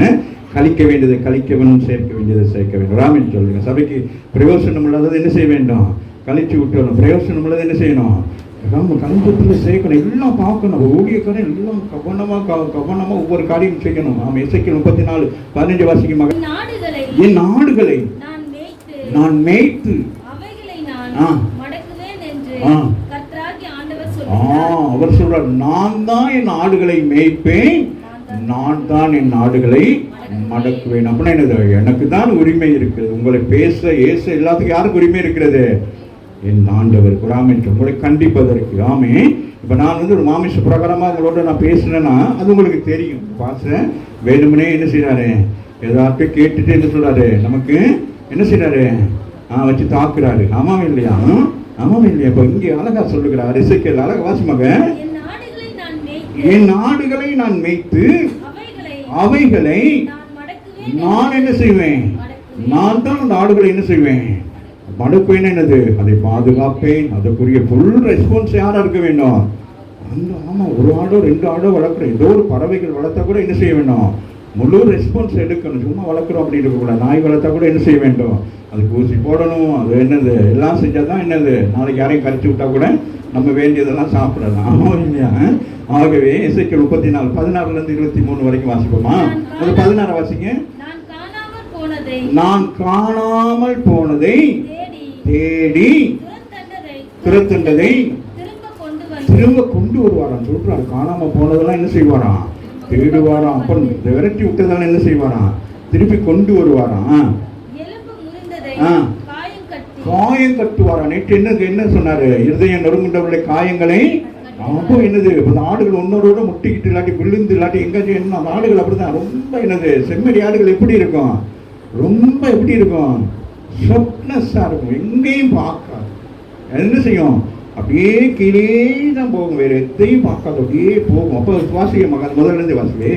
கழிக்க வேண்டியதை கழிக்க வேணும், சேர்க்க வேண்டியதை சேர்க்க வேண்டும். ராமின்னு சொல்லுங்க. சபைக்கு பிரயோசனம் இல்லாதது என்ன செய்ய வேண்டும்? கழிச்சு விட்டுறணும். பிரயோசனம் உள்ளது என்ன செய்யணும்? நம்ம கஞ்சத்தில் சேர்க்கணும். எல்லாம் பார்க்கணும். ஊழியக்காரன் எல்லாம் கவனமா ஒவ்வொரு காரியம் செய்யணும். ஆமாம். எசேக்கியேல் 34:15 வாசிக்குமாக, என் நாடுகளை நான் மேய்த்து அவர் சொல்றார், நான் தான் என் ஆடுகளை மேய்ப்பேன், நான் தான் என் ஆடுகளை மடக்குவேன். அப்படின்னா என்னது? எனக்கு தான் உரிமை இருக்கிறது. உங்களை பேச ஏச எல்லாத்துக்கும் யாருக்கு உரிமை இருக்கிறது? என் ஆண்டவர் குராமின் உங்களை கண்டிப்பதற்கு. ஆமே. இப்போ நான் வந்து ஒரு மாமிச பிரகாரமாக உங்களோட நான் பேசுனேன்னா அது உங்களுக்கு தெரியும். பாச வேணுமனே என்ன செய்யறாரு? ஏதாட்டும் கேட்டுட்டு என்ன சொல்றாரு? நமக்கு என்ன செய்யறாரு? வச்சு தாக்குறாரு. ஆமாம் இல்லையா? ஆமாம் இல்லையா? இப்போ இங்கே அழகா சொல்லுகிறார். எசேக்கியேல் அழகா வாசிமாக, என் நாடுகளை நான் மேய்த்து அவைகளை நான் என்ன செய்வேன்? நான் தான் அந்த ஆடுகளை என்ன செய்வேன்? மடக்குவேன். என்னது? அதை பாதுகாப்பேன். அதுக்குரிய ஃபுல் ரெஸ்பான்ஸ் யாரா இருக்க வேண்டும்? அந்த ஆமாம். ஒரு ஆடோ 2 ஆடோ வளர்க்குறோம், ஏதோ ஒரு பறவைகள் வளர்த்தா கூட என்ன செய்ய வேண்டும்? முழு ரெஸ்பான்ஸ் எடுக்கணும். சும்மா வளர்க்குறோம் அப்படின்னு இருக்கக்கூடாது. நாய் வளர்த்தா கூட என்ன செய்ய வேண்டும்? அதுக்கு ஊசி போடணும். அது என்னது? எல்லாம் செஞ்சால் தான் என்னது? நாளைக்கு யாரையும் கரைச்சி விட்டா கூட நம்ம வேண்டியதெல்லாம் சாப்பிடலாம். ஆமாம் இல்லையா? ஆகவே எசேக்கியேல் 34:16 23 வரைக்கும் வாசிப்போமா? அது 16 வாசிங்க. நான் காணாமல் போனதை தேடி துரத்துண்டதை திரும்ப கொண்டு வருவாராம். சொல்றாரு, காணாம போனதெல்லாம் என்ன செய்வாராம்? தேடுவாராம். அப்ப விரட்டி விட்டதெல்லாம் என்ன செய்வாராம்? திருப்பி கொண்டு வருவாராம். காயம் கட்டுவாராம். நேற்று என்ன சொன்னாரு? இருதயம் நொறுங்குண்டவருடைய காயங்களை அப்போ என்னது அந்த ஆடுகள் ஒன்னோட முட்டிக்கிட்டு இல்லாட்டி விழுந்து இல்லாட்டி எங்கேயாச்சும் என்ன அந்த ஆடுகள் அப்படிதான் ரொம்ப என்னது செம்மறி ஆடுகள் எப்படி இருக்கும், ரொம்ப எப்படி இருக்கும், சொப்னஸா இருக்கும், எங்கேயும் பார்க்காது. என்ன செய்யும், அப்படியே கீழே தான் போகும், வேற எதையும் பார்க்காது, அப்படியே போகும். அப்போ வாசிக்க மகன் முதல்ல இருந்து வாசிக்கே,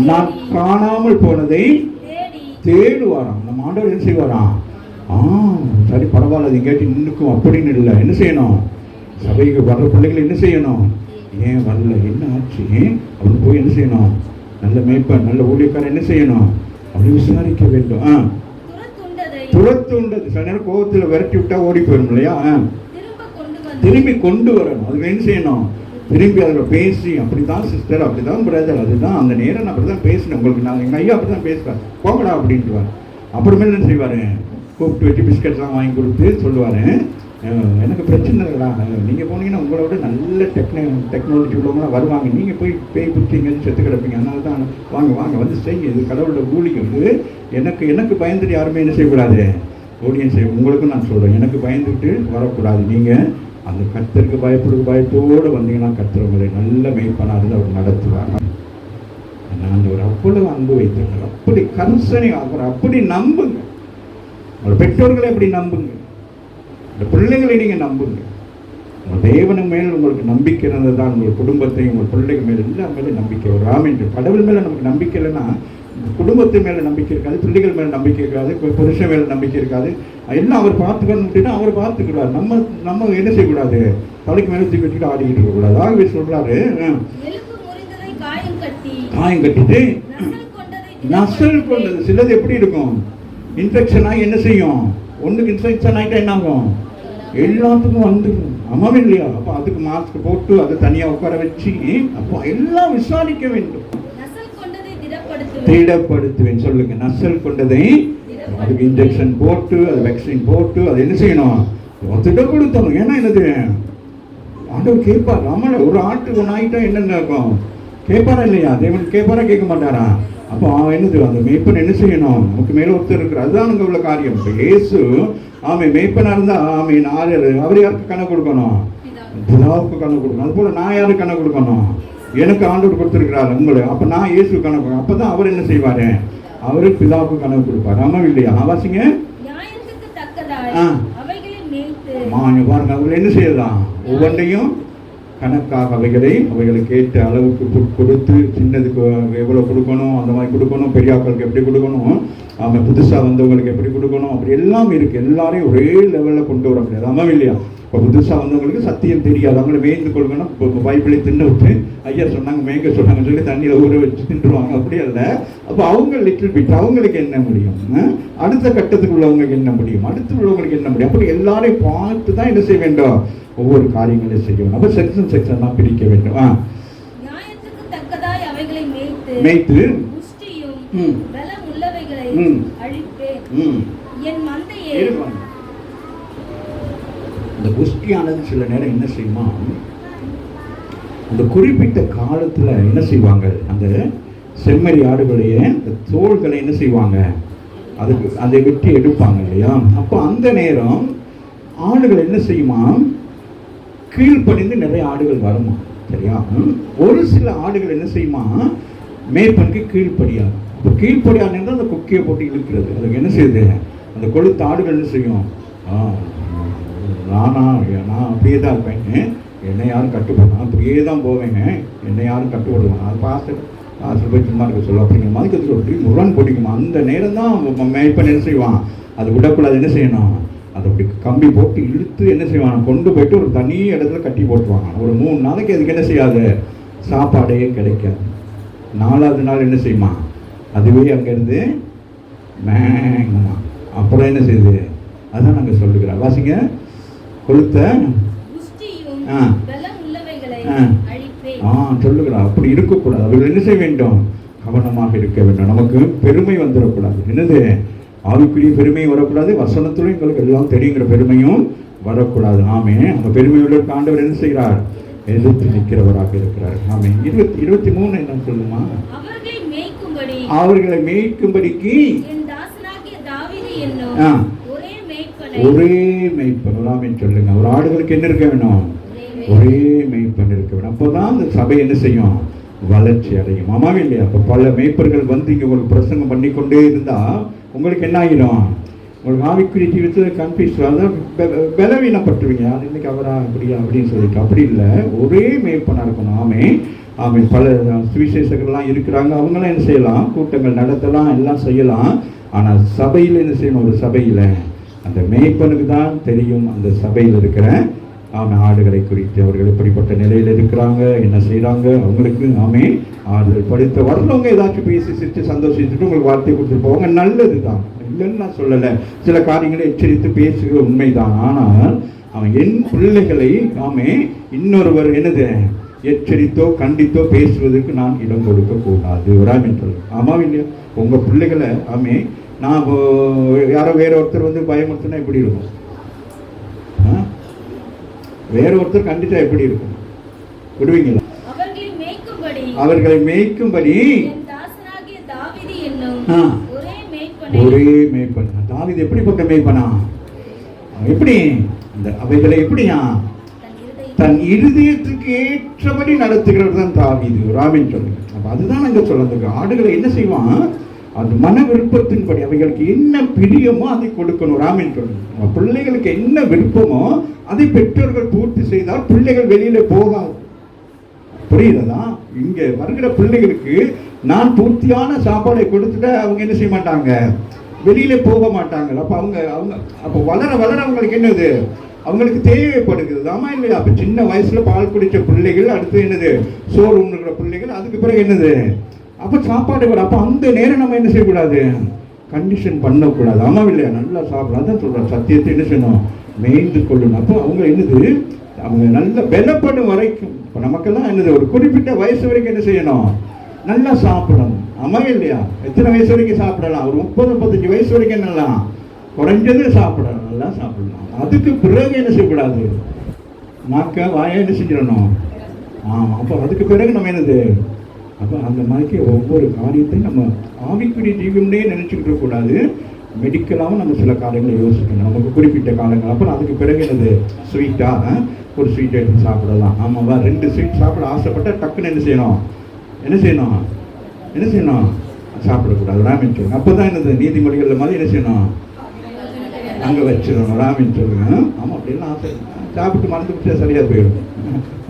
நான் காணாமல் போனதை தேடுவாராம். நம்ம ஆண்டவர் என்ன செய்வாராம், சரி பரவாயில்ல அது கேட்டு நின்றுக்கும் அப்படின்னு இல்லை. என்ன செய்யணும், சபைக்கு வர்ற பிள்ளைகள் என்ன செய்யணும், ஏன் வரல, என்ன ஆச்சு அப்படின்னு போய் என்ன செய்யணும், நல்ல மேய்ப்பன் நல்ல ஊழியக்காரன் என்ன செய்யணும், அப்படி விசாரிக்க வேண்டும். துரத்துண்டது சில நேரம் கோபத்தில் விரட்டி விட்டா ஓடி போயிடும் இல்லையா, திரும்பி கொண்டு வரணும். அதுக்கு என்ன செய்யணும், திரும்பி அதில் பேசி, அப்படிதான் சிஸ்டர், அப்படிதான் பிரதர், அதுதான் அந்த நேரம் நான் அப்படிதான் பேசினேன் உங்களுக்கு, நான் எங்கள் ஐயா அப்படிதான் பேசுவேன், போகடா அப்படின்ட்டுவார். அப்புறமேல என்ன செய்வார், கூப்பிட்டு வச்சு பிஸ்கட்லாம் வாங்கி கொடுத்து சொல்லுவார், எனக்கு பிரச்சனை இல்லைடா, நீங்கள் போனீங்கன்னா உங்களோட நல்ல டெக்னாலஜி உள்ளவங்களாம் வருவாங்க, நீங்கள் போய் பேய் பிடிச்சிங்க செத்து கிடப்பீங்க, அதனால தான் வாங்க வாங்க வந்து செய்யுங்க, இது கடவுளோட கூலிக்கு வந்து எனக்கு பயந்துட்டு யாருமே என்ன செய்யக்கூடாது, ஊழியம் செய்ய. உங்களுக்கும் நான் சொல்கிறேன், எனக்கு பயந்துட்டு வரக்கூடாது. நீங்கள் அந்த கர்த்தருக்கு பயத்தோடு வந்தீங்கன்னா கர்த்தர் உங்களை நல்ல மேய்ப்பனாக இருந்து அவர் நடத்துவார். நான் ஒரு அவ்வளவு அன்பு வைத்திருக்கிறார், அப்படி கரிசனை ஆகிறார், அப்படி நம்புங்க. உங்கள் பெற்றோர்களை எப்படி நம்புங்க, இந்த பிள்ளைகளை நீங்கள் நம்புங்க. உங்கள் தேவனுக்கு மேல் உங்களுக்கு நம்பிக்கை இருந்தது தான் உங்கள் குடும்பத்தையும் உங்கள் பிள்ளைகள் மேலே எல்லாம் மேலே நம்பிக்கை வரும். ராமேன்று கடவுள் மேலே நமக்கு நம்பிக்கை இல்லைன்னா குடும்பத்து மேலே நம்பிக்கை இருக்காது, பிள்ளைகள் மேலே நம்பிக்கை இருக்காது, புருஷன் மேலே நம்பிக்கை இருக்காது. எல்லாம் அவர் பார்த்துக்கணும் அப்படின்னா அவர் பார்த்துக்கிறார். நம்ம என்ன செய்யக்கூடாது, தலைக்கு மேலே தூக்கி வச்சுட்டு ஆடிக்கிட்டு இருக்கக்கூடாது. ஆகவே சொல்றாரு, காயம் கட்டிட்டு நசல் கொண்டது. சிலது எப்படி இருக்கும், இன்ஃபெக்ஷன் ஆகி என்ன செய்யும், ஒன்றுக்கு இன்ஃபெக்ஷன் ஆகிட்டா என்ன ஆகும், எல்லாத்துக்கும் வந்துடும். ஆமாம் இல்லையா? அப்போ அதுக்கு மாஸ்க் போட்டு அதை தனியாக உட்கார வச்சு அப்போ எல்லாம் விசாரிக்க வேண்டும். திடப்படுத்துவேன் சொல்லுங்க, நசல் கொண்டதை அதுக்கு இன்ஜெக்ஷன் போட்டு அது வேக்சின் போட்டு அது என்ன செய்யணும், திடப்படுத்தணும். ஏன்னா என்னது, ஆண்டவர் கேட்பார். ஆமாம், ஒரு ஆட்டு ஒன்று ஆகிட்டா என்னென்ன இருக்கும், கேட்பாரா இல்லையா, தேவன் கேட்பாரா கேட்க மாட்டாரா? அப்போ என்னது, அந்த மேய்ப்பன் என்ன செய்யணும், நமக்கு மேலே ஒருத்தர் இருக்கிறார், அதுதான் அங்கே உள்ள காரியம். இப்போ இயேசு மேய்ப்பனாக இருந்தால் அவர் யாருக்கு கணக்கு கொடுக்கணும், பிதாவுக்கு கணக்கு கொடுக்கணும். அது போல் நான் யாருக்கு கணக்கு கொடுக்கணும், எனக்கு ஆண்டவர் கொடுத்துருக்கிறார் உங்களை, அப்போ நான் இயேசு கணக்கு, அப்போ தான் அவர் என்ன செய்வார், அவரு பிதாவுக்கு கணக்கு கொடுப்பார். ஆமாம் இல்லையா? வாசிங்க, பாருங்க, அவங்களை என்ன செய்யலாம், ஒவ்வொன்றையும் கணக்காக அவைகளை கேட்டு அளவுக்கு கொடுத்து, சின்னதுக்கு எவ்வளோ கொடுக்கணும் அந்த மாதிரி கொடுக்கணும், பெரியாக்களுக்கு எப்படி கொடுக்கணும், அவன் புதுசாக வந்தவங்களுக்கு எப்படி கொடுக்கணும், அப்படி எல்லாம் இருக்குது. எல்லாரையும் ஒரே லெவலில் கொண்டு வர முடியாது. ஆமாம் இல்லையா? இப்போ புதுசாக வந்தவங்களுக்கு சத்தியம் தெரியாது, அவங்கள மேய்ந்து கொள்கணும். இப்போ பைபிளை தின்னு விட்டு ஐயா சொன்னாங்க மேய்க்க சொன்னாங்கன்னு சொல்லி தண்ணியில் ஊற வச்சு தின்றுவாங்க, அப்படி அல்ல. அப்போ அவங்க லிட்டில் பிட் அவங்களுக்கு என்ன முடியும், அடுத்த கட்டத்துக்கு உள்ளவங்களுக்கு என்ன முடியும், அடுத்து உள்ளவங்களுக்கு என்ன முடியும், அப்படி எல்லாரையும் பார்த்து தான் என்ன செய்ய வேண்டும், ஒவ்வொரு காரியங்களையும் செய்யணும். அப்போ செக்ஷன் தான் பிரிக்க வேண்டும். மேய்த்து இந்த புஷ்டியானது சில நேரம் என்ன செய்யுமா, அந்த குறிப்பிட்ட காலத்துல என்ன செய்வாங்க, அந்த செம்மறி ஆடுகளையே அந்த தோள்களை என்ன செய்வாங்க, அதுக்கு அதை வெட்டி எடுப்பாங்க இல்லையா? அப்போ அந்த நேரம் ஆடுகள் என்ன செய்யுமா, கீழ்ப்படிந்து நிறைய ஆடுகள் வருமா, சரியா? ஒரு சில ஆடுகள் என்ன செய்யுமா, மேய்ப்பனுக்கு கீழ்ப்படியாது. இப்போ கீழ்ப்படியாது அந்த குக்கியை போட்டு இழுக்கிறது. அதுக்கு என்ன செய்யுது, அந்த கொழுத்த ஆடுகள் என்ன செய்யும், நான் அப்படியே தான் இருப்பேன், என்னை யாரும் கட்டுப்படுவேன், அப்படியே தான் போவேங்க, என்னை யாரும் கட்டுப்படுவாங்க, அது பாஸ்டர் போய் சும்மா இருக்க சொல்லுவோம் அப்படிங்கிற மாதிரி சொல்லி முரண் பிடிக்குமா. அந்த நேரம் தான் மேய்ப்பன் என்ன செய்வான், அது விடக்கூடாது, என்ன செய்யணும், அதை அப்படி கம்பி போட்டு இழுத்து என்ன செய்வாங்க, கொண்டு போயிட்டு ஒரு தனி இடத்துல கட்டி போட்டுருவாங்க. ஒரு 3 நாளைக்கு அதுக்கு என்ன செய்யாது, சாப்பாடே கிடைக்காது. 4வது நாள் என்ன செய்யுமா, அதுவே அங்கேருந்து மேங்கம்மா. அப்புறம் என்ன செய்யுது, அதான் நாங்கள் சொல்லுகிறோம். வாசிங்க, கொளுத்த சொல்லுகிறோம். அப்படி இருக்கக்கூடாது. அவர்கள் என்ன செய்ய வேண்டும், கவனமாக இருக்க வேண்டும். நமக்கு பெருமை வந்துடக்கூடாது. என்னது, ஆவிக்குரிய பெருமையும் வரக்கூடாது, வசனத்துலையும் எங்களுக்கு எல்லாம் தெரியுங்கிற பெருமையும் வரக்கூடாது. ஆமே, அந்த பெருமையுள்ள ஆண்டவர் என்ன செய்கிறார், எதிர்த்து நிற்கிறவராக இருக்கிறார். ஆமே. 23 என்ன சொல்லுமா, அவர்களை மேய்க்கும்படிக்கு ஒரே மேய்ப்பன். ஆமே சொல்லுங்க. ஒரு ஆடுகளுக்கு என்ன இருக்க வேணும், ஒரே மேய்ப்பன் இருக்க வேண்டும். அப்போதான் அந்த சபை என்ன செய்யும்? வளர்ச்சி அடையும். ஆமாவே இல்லையா? அப்போ பல மேய்ப்பர்கள் வந்து இங்கே உங்களுக்கு பிரசங்கம் பண்ணி கொண்டே இருந்தால் உங்களுக்கு என்ன ஆகிடும்? உங்களுக்கு ஆவிக்குரிய ஜீவிதத்தில் கன்ஃபியூஸ், அதான் பலவீனப்பட்டுருவீங்க. அது இன்னைக்கு அவரா அப்படியா அப்படின்னு சொல்லிட்டு. அப்படி இல்லை, ஒரே மேய்ப்பனாக இருக்கணும். ஆமே பல சுவிசேஷகர்லாம் இருக்கிறாங்க. அவங்களாம் என்ன செய்யலாம்? கூட்டங்கள் நடத்தலாம், எல்லாம் செய்யலாம். ஆனால் சபையில் என்ன செய்யணும்? ஒரு சபையில் அந்த மேய்ப்பனுக்கு தான் தெரியும் அந்த சபையில் இருக்கிற ஆடுகளை குறித்து அவர்கள் எப்படிப்பட்ட நிலையில் இருக்கிறாங்க, என்ன செய்கிறாங்க, அவங்களுக்கு ஆடுகள் படித்த வரலவங்க ஏதாச்சும் பேசி சிரித்து சந்தோஷிச்சுட்டு உங்களுக்கு வார்த்தை கொடுத்துட்டு போவாங்க. நல்லது தான், இல்லைன்னு நான் சொல்லலை. சில காரியங்களை எச்சரித்து பேசுகிற உண்மைதான். ஆனால் அவன் என் பிள்ளைகளை இன்னொருவர் என்னது எச்சரித்தோ கண்டித்தோ பேசுவதற்கு நான் இடம் கொடுக்க கூடாது. ஆமாம் இல்லையா? உங்கள் பிள்ளைகளை நான் யாரோ வேற ஒருத்தர் வந்து பயமுறுத்தினா எப்படி இருக்கும்? வேற ஒருத்தர் கண்டிச்சா எப்படி இருக்கும்? விடுவீங்களா? அவர்களை மேய்க்கும்படி ஒரே மேய்ப்பன். தாவீது எப்படிப்பட்ட மேய்ப்பனா? எப்படி அந்த அவைகளை எப்படியா தன் இருதயத்துக்கு ஏற்றபடி நடத்துகிறது தான் தாவீது. ராமின் சொல்லுங்க. அப்ப அதுதான் அங்க சொல்லுங்க. ஆடுகளை என்ன செய்வான்? அந்த மன விருப்பத்தின்படி அவைகளுக்கு என்ன பிரியமோ அதை கொடுக்கணும். ராமின் சொல்லுங்க. பிள்ளைகளுக்கு என்ன விருப்பமோ அதை பெற்றோர்கள் பூர்த்தி செய்தால் பிள்ளைகள் வெளியில போகாது. புரியுதா? இங்க வருகிற பிள்ளைகளுக்கு நான் பூர்த்தியான சாப்பாடை கொடுத்துட்டு அவங்க என்ன செய்ய மாட்டாங்க? வெளியில போக மாட்டாங்க. அப்ப அவங்க அப்ப வளர வளர அவங்களுக்கு என்னது? அவங்களுக்கு தேவைப்படுகிறது. ஆமா இல்லையா? அப்ப சின்ன வயசுல பால் குடிச்ச பிள்ளைகள், அடுத்து என்னது சோறு உண்ணுகிற பிள்ளைகள், அதுக்கு பிறகு என்னது அப்ப சாப்பாடு. அப்ப அந்த நேரம் நம்ம என்ன செய்யக்கூடாது? கண்டிஷன் பண்ணக்கூடாது. ஆமா இல்லையா? நல்லா சாப்பிடலாம். அதான் சொல்றேன், சத்தியத்தை என்ன செய்யணும்? மேய்ந்து கொள்ளணும். அப்போ அவங்க என்னது? அவங்க நல்ல பலப்படும் வரைக்கும். இப்போ நமக்கெல்லாம் என்னது? ஒரு குறிப்பிட்ட வயசு வரைக்கும் என்ன செய்யணும்? நல்லா சாப்பிடணும். ஆமா இல்லையா? எத்தனை வயசு வரைக்கும் சாப்பிடலாம்? ஒரு 30-35 வயசு வரைக்கும் என்னலாம் குறைஞ்சது சாப்பிடலாம், நல்லா சாப்பிடலாம். அதுக்கு பிறகு என்ன செய்யக்கூடாது? நாக்க வாயை என்ன செஞ்சிடணும். அப்போ அதுக்கு பிறகு நம்ம என்னது? அப்போ அந்த மாதிரி ஒவ்வொரு காரியத்தையும் நம்ம ஆவிக்குரிய ஜீவனே நினைச்சுக்கிட்டு இருக்கக்கூடாது. மெடிக்கலாகவும் நம்ம சில காரியங்களை யோசிக்கணும். நமக்கு குறிப்பிட்ட காலங்கள். அப்புறம் அதுக்கு பிறகு என்னது? ஸ்வீட்டாக ஒரு ஸ்வீட் எடுத்து சாப்பிடலாம். ஆமாவா? 2 ஸ்வீட் சாப்பிட ஆசைப்பட்டால் டக்குன்னு என்ன செய்யணும்? சாப்பிடக்கூடாது. ராமின் சொல்லுங்க. அப்போ தான் என்னது? நீதிமொழிகளில் மாதிரி என்ன செய்யணும்? அங்கே வச்சிடணும். ராமின் சொல்லுங்க. ஆமாம், அப்படிலாம் ஆசை சாப்பிட்டு மறந்து பிடிச்சா சரியாக போயிடும்.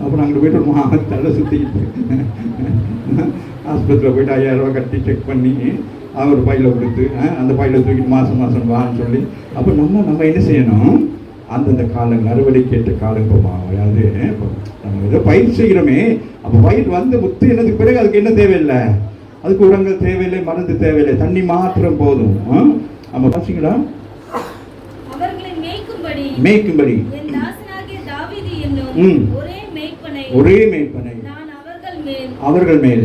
அப்புறம் அங்கே போய்ட்டு தலை சுற்றிக்கிட்டு ஆஸ்பத்திரியில் போய்ட்டு 5000 ரூபா கட்டி செக் பண்ணி அவர் பையில கொடுத்து அந்த பையில தூக்கிட்டு மாதம் வான்னு சொல்லி. அப்போ நம்ம என்ன செய்யணும்? அந்தந்த காலங்கள் அறுவடைக்கேற்ற காலம். அதாவது நம்ம ஏதோ பயிர் செய்கிறோமே, அப்போ பயிர் வந்து முத்து என்னதுக்கு பிறகு அதுக்கு என்ன தேவையில்லை? அதுக்கு உரங்கள் தேவையில்லை, மருந்து தேவையில்லை, தண்ணி மாத்திரம் போதும். நம்ம பார்த்தீங்களா? மேய்க்கும்படி ஒரே மேய்ப்பனை அவர்கள் மேல்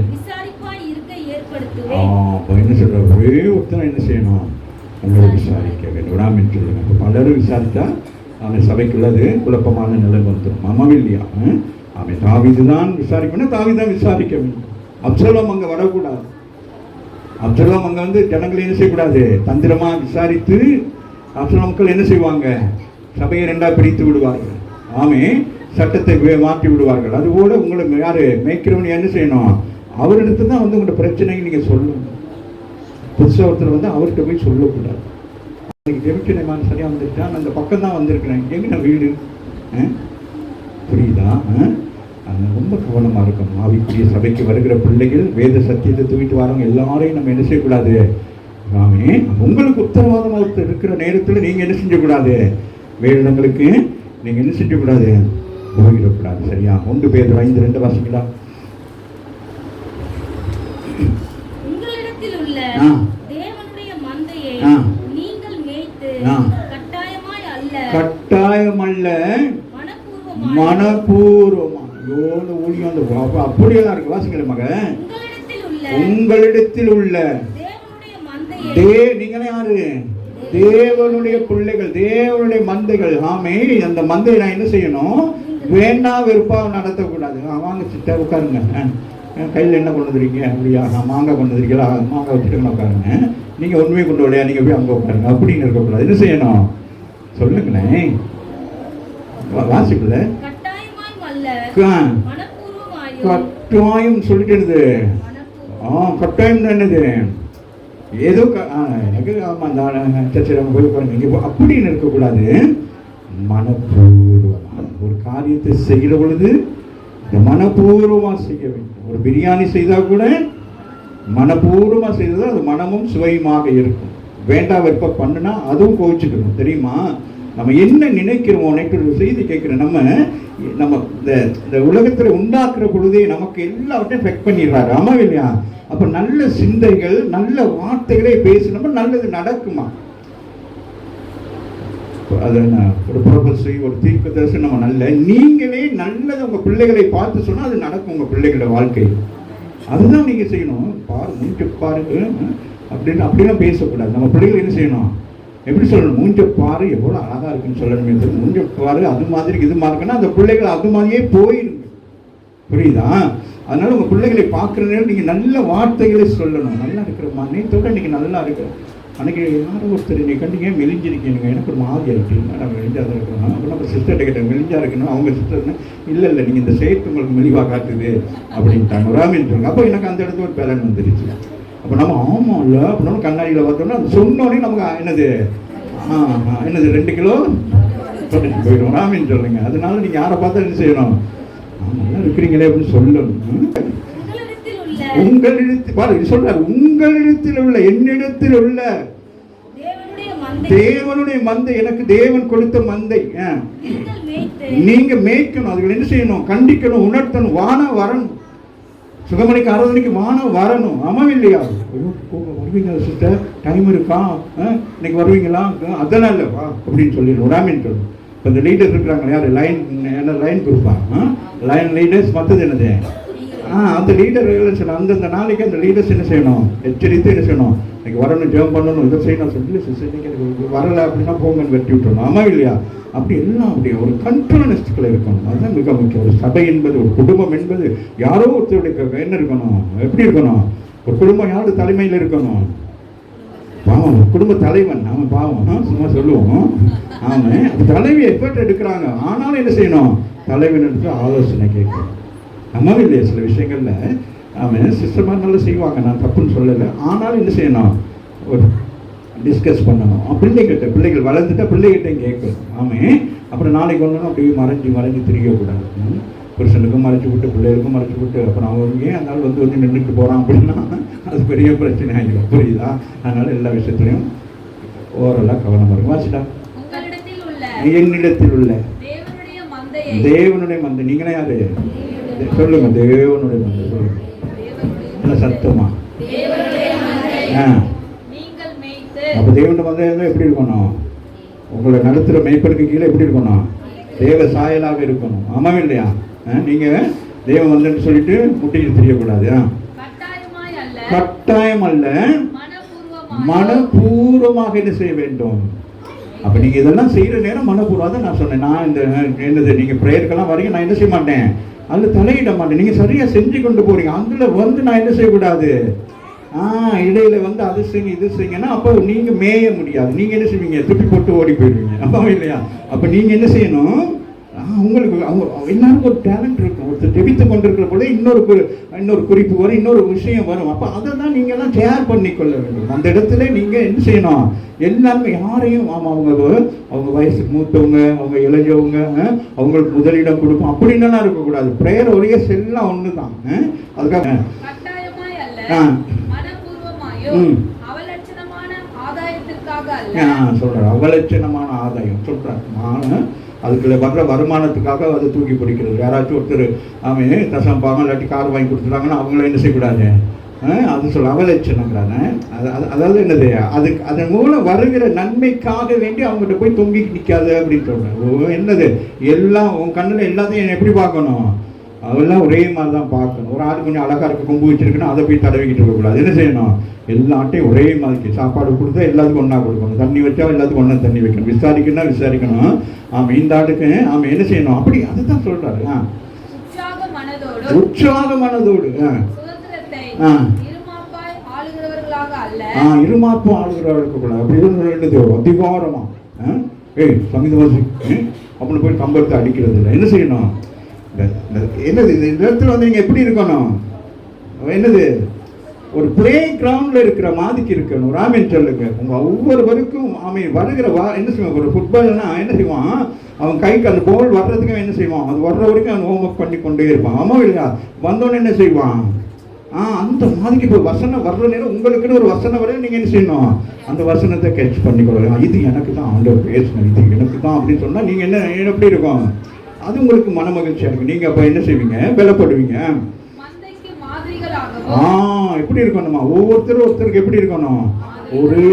என்ன சொல்ற? ஒரே ஒருத்தனை என்ன செய்யணும்? உங்களை விசாரிக்க வேண்டும். ராமின் சொல்லுங்க. இப்போ பலரும் விசாரித்தா அவன் சபைக்குள்ளது குழப்பமான நிலை வந்துடும். ஆமாம் இல்லையா? அவன் தாவீது தான் விசாரிக்கணும், தாவீது தான் விசாரிக்க வேண்டும். அப்சலோம் அங்கே வரக்கூடாது. அப்சலோம் அங்கே வந்து ஜனங்களை என்ன செய்யக்கூடாது? தந்திரமாக விசாரித்து அப்சலோம் மக்கள் என்ன செய்வாங்க? சபையை 2ஆக பிரித்து விடுவார்கள். சட்டத்தை மாற்றி விடுவார்கள். அதுபோல உங்களை யாரு மேய்க்கிறவன் என்ன செய்யணும்? அவரிடத்து தான் வந்து உங்களோட பிரச்சனையை நீங்கள் சொல்லணும். புதுசாக ஒருத்தர் வந்து அவர்கிட்ட போய் சொல்லக்கூடாது. ஜெபிச்சனைமான சரியாக வந்துருச்சான், அந்த பக்கம் தான் வந்திருக்கிறேன், எங்கே வீடு? புரியுதா? ரொம்ப கவனமாக இருக்கணும். ஆவிக்குரிய சபைக்கு வருகிற பிள்ளைகள், வேத சத்தியத்தை தூக்கிட்டு வரவங்க எல்லாரையும் நம்ம என்ன செய்யக்கூடாது? உங்களுக்கு உத்தரவாதமாக இருக்கிற நேரத்தில் நீங்கள் என்ன செஞ்சக்கூடாது? வேடங்களுக்கு நீங்கள் என்ன செஞ்சக்கூடாது? போயிடக்கூடாது. சரியா? 1 பேதுரு 5:2 வாசிக்கலாம். உங்களிடத்தில் உள்ள தேவனுடைய மந்தையை நீங்கள் மேய்த்து கட்டாயமல்ல மனப்பூர்வமா. ஊழியம் அப்படியெல்லாம் இருக்கு. வாசிக்கிற மகன், உங்களிடத்தில் உள்ள நீங்களே யாரு? தேவனுடைய பிள்ளைகள், தேவனுடைய மந்தைகள். அந்த மந்தையை நான் என்ன செய்யணும்? வேண்டா வெறுப்பா நடத்தக்கூடாது. வாங்க சிட்ட உட்காருங்க, கையில் என்ன கொண்டு வந்துருக்கீங்க? அப்படியா? மாங்காய் கொண்டு வந்துருக்கீங்களா? மாங்காய் வச்சுட்டு உட்காருங்க. நீங்கள் உண்மையை கொண்டு வரலையா? நீங்கள் போய் அங்கே உட்காருங்க அப்படின்னு இருக்கக்கூடாது. என்ன செய்யணும்? சொல்லுங்களேன், வாசிக்கல. அல்ல, ஆ, மனப்பூர்வமாயும் கட்டாயம் சொல்லிட்டு இருந்தது. கட்டாயம் தான் என்னது, ஏதோ எனக்கு ஆமாம் அந்த சர்ச்சை நம்ம போய் பாருங்க இங்கே அப்படின்னு இருக்கக்கூடாது. மனப்பூர்வமாக ஒரு காரியத்தை செய்கிற பொழுது மனப்பூர்வமாக செய்ய வேண்டும். ஒரு பிரியாணி செய்தால் கூட மனப்பூர்வமாக செய்தால் அது மனமும் சுவையுமாக இருக்கும். வேண்டாம் வெப்ப பண்ணுனா அதுவும் கோவிச்சுக்கணும். தெரியுமா, நம்ம என்ன நினைக்கிறோம். நேற்று ஒரு செய்தி கேட்குறேன். நம்ம இந்த உலகத்தில் உண்டாக்குற பொழுதே நமக்கு எல்லாவற்றையும் ஃபெக்ட் பண்ணிடுறாரு. ஆமா இல்லையா? அப்போ நல்ல சிந்தைகள் நல்ல வார்த்தைகளே பேசினோம்னா நல்லது நடக்குமா? அது ஒரு ப்ரொபஸை ஒரு தீர்க்க தரிசனம் நம்ம நல்ல நீங்களே நல்லது உங்கள் பிள்ளைகளை பார்த்து சொன்னால் அது நடக்கும் உங்கள் பிள்ளைகளோட வாழ்க்கை. அதுதான் நீங்கள் செய்யணும். பாரு மூஞ்ச பாருங்க அப்படிலாம் பேசக்கூடாது. நம்ம பிள்ளைகள் என்ன செய்யணும், எப்படி சொல்லணும், மூஞ்ச பாரு எவ்வளோ அழகாக இருக்குன்னு சொல்லணுமே தெரியும். மூஞ்ச பாரு அது மாதிரி இது மாதிரினா அந்த பிள்ளைகள் அது மாதிரியே போயிடுங்க. புரியுதா? அதனால உங்கள் பிள்ளைகளை பார்க்குற நேரம் நீங்கள் நல்ல வார்த்தைகளை சொல்லணும். நல்லா இருக்கிற நேற்றோட நீங்கள் நல்லா இருக்கிற அன்றைக்கி யாரோ ஒருத்தர் நீ கண்டிங்க மெலிஞ்சிருக்கீங்க, எனக்கு ஒரு மாதிரி ஆகிட்டு நான் மெலிஞ்சாக தான் இருக்கணும். அப்புறம் நம்ம சிஸ்டர்கிட்ட கேட்டேன் மெலிஞ்சா இருக்கணும். அவங்க சிஸ்டர்னா இல்லை நீங்கள் இந்த செயற்கை உங்களுக்கு மெலிவாக காட்டுது அப்படின்ட்டாங்க. ராமின்றாங்க. அப்போ எனக்கு அந்த இடத்துல ஒரு பேலன் வந்துருச்சு. அப்போ நம்ம ஆமாம் இல்லை அப்படின்னா கண்ணாடியில் பார்த்தோம்னா அது சொன்னோடனே நமக்கு என்னது 2 கிலோ தொடச்சு போயிடும். ராமின்னு சொல்லுங்க. அதனால நீங்கள் யாரை பார்த்தா என்ன செய்யணும், நல்லா இருக்கிறீங்களே அப்படின்னு சொல்லணும். உங்களிடத்தில் பாருங்க சொல்றாரு, உங்களிடத்தில் உள்ள என்னிடத்தில் உள்ள தேவனுடைய மந்தை, எனக்கு தேவன் கொடுத்த மந்தை நீங்க மேய்க்கணும். அதுகள் என்ன செய்யணும், கண்டிக்கணும், உணர்த்தணும், வானம் வரணும். சுகமணிக்கு ஆராதனைக்கு வானம் வரணும். ஆமா இல்லையா? வருவீங்க சிஸ்டர், டைம் இருக்கா, இன்னைக்கு வருவீங்களா, அதெல்லாம் இல்லை வா அப்படின்னு சொல்லிடுவோம். ராமின்னு சொல்லணும். இப்போ இந்த லீடர் இருக்கிறாங்க யார், லைன் குரூப்பா, லைன் லீடர்ஸ். மற்றது என்னது, அந்த லீடர் அந்தந்த நாளைக்கு அந்த லீடர்ஸ் என்ன செய்யணும், எச்சரித்து என்ன செய்யணும், இன்னைக்கு வரணும், ஜெபம் பண்ணணும், இதை செய்யணும் சொல்லி இன்னைக்கு எனக்கு வரலை அப்படின்னா போங்கன்னு வெட்டி விட்டுறணும். ஆமா இல்லையா? அப்படி எல்லாம் அப்படி ஒரு கண்ட்ரோலிஸ்டுக்குள்ள இருக்கணும். அதுதான் மிக முக்கியம். ஒரு சபை என்பது, ஒரு குடும்பம் என்பது யாரோ ஒருத்தருடைய என்ன இருக்கணும், எப்படி இருக்கணும், ஒரு குடும்பம் யாரோட தலைமையில் இருக்கணும். பாவம் குடும்ப தலைவன் நாம பாவம் சும்மா சொல்லுவோம். ஆமாம் தலைவி எஃபர்ட் எடுக்கிறாங்க. ஆனாலும் என்ன செய்யணும், தலைவன் எடுத்து ஆலோசனை கேட்கணும். நம்ம இல்லையா சில விஷயங்கள்ல அவன் சிஸ்டமாக நல்லா செய்வாங்க, நான் தப்புன்னு சொல்லலை. ஆனாலும் என்ன செய்யணும், ஒரு டிஸ்கஸ் பண்ணணும். பிள்ளைகள் வளர்ந்துட்டா பிள்ளைகிட்டையும் கேட்கணும். ஆமாம் அப்புறம் நாளைக்கு ஒன்றும் அப்படியே மறைஞ்சு தெரியக்கூடாது. புருஷனுக்கும் மறைச்சி விட்டு பிள்ளைகளுக்கும் மறைச்சி விட்டு அப்புறம் அவங்க ஏன் அதனால வந்து நின்றுட்டு போகிறான் அப்படின்னா அது பெரிய பிரச்சனை ஆகிடும். புரியுதா? அதனால எல்லா விஷயத்துலையும் ஓரளவு கவனம் வரும். வாசிட்டா, என்னிடத்தில் உள்ள தேவனுடைய மந்தை. நீங்களே யாரு சொல்லுங்க, தேவனுடைய மந்தை சொல்லுங்க. என்ன சத்தமா? அப்ப தேவனுடைய மந்தை எப்படி இருக்கணும், உங்களை நடத்துகிற மேய்ப்பனுக்கு கீழே எப்படி இருக்கணும், தேவ சாயலாக இருக்கணும். ஆமாம் இல்லையா? நீங்க தேவன் வந்துன்னு சொல்லிட்டு முட்டிட்டு தெரியக்கூடாது. கட்டாயம் அல்ல, மனப்பூர்வமாக என்ன செய்ய வேண்டும். அப்ப நீங்க இதெல்லாம் செய்யற நேரம் மனப்பூர்வமாக தான் நான் சொன்னேன். நான் இந்த என்னது நீங்க பிரேயருக்கெல்லாம் வரீங்க, நான் என்ன செய்ய மாட்டேன், அதில் தலையிட மாட்டேன். நீங்க சரியா செஞ்சு கொண்டு போறீங்க, அதுல வந்து நான் என்ன செய்யக்கூடாது, இடையில வந்து அது செய்யுங்க இது செய்யுங்கன்னா அப்போ நீங்க மேய முடியாது. நீங்க என்ன செய்வீங்க, துப்பி போட்டு ஓடி போயிடுவீங்க. அப்போ இல்லையா? அப்ப நீங்க என்ன செய்யணும், உங்களுக்கு அவங்க எல்லாருக்கும் ஒரு டேலண்ட் இருக்கும். ஒருத்தர் ஜெபித்து கொண்டிருக்கிற போல இன்னொரு குறிப்பு வரும், இன்னொரு விஷயம் வரும். அப்போ அதை தான் நீங்க எல்லாம் ஷேர் பண்ணிக்கொள்ள வேண்டும். அந்த இடத்துல நீங்க என்ன செய்யணும், எல்லாருமே யாரையும் அவங்க வயசுக்கு மூத்தவங்க, அவங்க இளைஞவங்க, அவங்களுக்கு முதலிடம் கொடுப்போம் அப்படின்லாம் இருக்கக்கூடாது. பிரேயர் ஒரே செல்லாம் ஒன்று தான். அதுக்காக சொல்றேன், அவலட்சணமான ஆதாயம் சொல்றேன். அதுக்குள்ள வர்ற வருமானத்துக்காக அதை தூக்கி பிடிக்கிறது. யாராச்சும் ஒருத்தர் அவன் தசம் பாகம் இல்லாட்டி கார் வாங்கி கொடுத்துட்டாங்கன்னா அவங்கள என்ன செய்யக்கூடாது, அது சொல்ல அவலட்சணங்கிறாங்க. அதாவது என்னது, அதுக்கு அதன் மூலம் வருகிற நன்மைக்காக வேண்டி அவங்ககிட்ட போய் தொங்கி நிற்காது அப்படின்னு சொல்றேன். என்னது எல்லாம் உன் கண்ணில் எல்லாத்தையும் எப்படி பார்க்கணும், அதெல்லாம் ஒரே மாதிரி தான் பார்க்கணும். ஒரு ஆள் கொஞ்சம் அழகா இருக்க கொம்பு வச்சிருக்குன்னா அதை போய் தடவிக்கிட்டு இருக்கக்கூடாது. என்ன செய்யணும், எல்லாட்டையும் ஒரே மாதிரி சாப்பாடு கொடுத்தா எல்லாத்துக்கும் ஒன்றா கொடுக்கணும், தண்ணி வச்சா எல்லாத்துக்கும் ஒன்றா தண்ணி வைக்கணும், விசாரிக்கணும். ஆமாம் இந்த ஆட்டுக்கு ஆமாம் என்ன செய்யணும், அப்படி அதுதான் சொல்றாரு. உற்சாக மனதோடு இருமாப்பும் ஆளுகிறவர்களுக்கு கூட அப்படி அதிகாரமா சங்கீத வாசி அப்படின்னு போய் கம்பளத்தை அடிக்கிறது இல்லை. என்ன செய்யணும், என்னது இந்த இடத்துல வந்து நீங்கள் எப்படி இருக்கணும்? என்னது? ஒரு பிளே கிரவுண்டில் இருக்கிற மாதிரிக்கு இருக்கணும். ராமன் சொல்லுங்க. உங்கள் ஒவ்வொருவருக்கும் அவன் வருகிற என்ன செய்வான்? ஒரு ஃபுட்பால்னா என்ன செய்வான்? அவன் கைக்கு அந்த பால் வர்றதுக்கு என்ன செய்வான்? அது வர்ற வரைக்கும் அவன் ஹோம் ஒர்க் பண்ணி கொண்டே இருப்பான். ஆமாம் இல்லையா? வந்தோடனே என்ன செய்வான்? அந்த மாதிரிக்கு இப்போ வசனம் வர்ற நேரம் உங்களுக்குன்னு ஒரு வசனம் வர நீங்கள் என்ன செய்யணும்? அந்த வசனத்தை கேட்ச் பண்ணிக்கொள்ளலாம். இது எனக்கு தான் ஆண்டவர் பேசணும், இது எனக்கு தான் அப்படின்னு சொன்னால் நீங்கள் என்ன எப்படி இருக்கும்? அது உங்களுக்கு மன மகிழ்ச்சியாக இருக்கும். நீங்கள் அப்போ என்ன செய்வீங்க? பலப்படுவீங்க. எப்படி இருக்கணுமா? ஒருத்தருக்கு எப்படி இருக்கணும்? ஒரே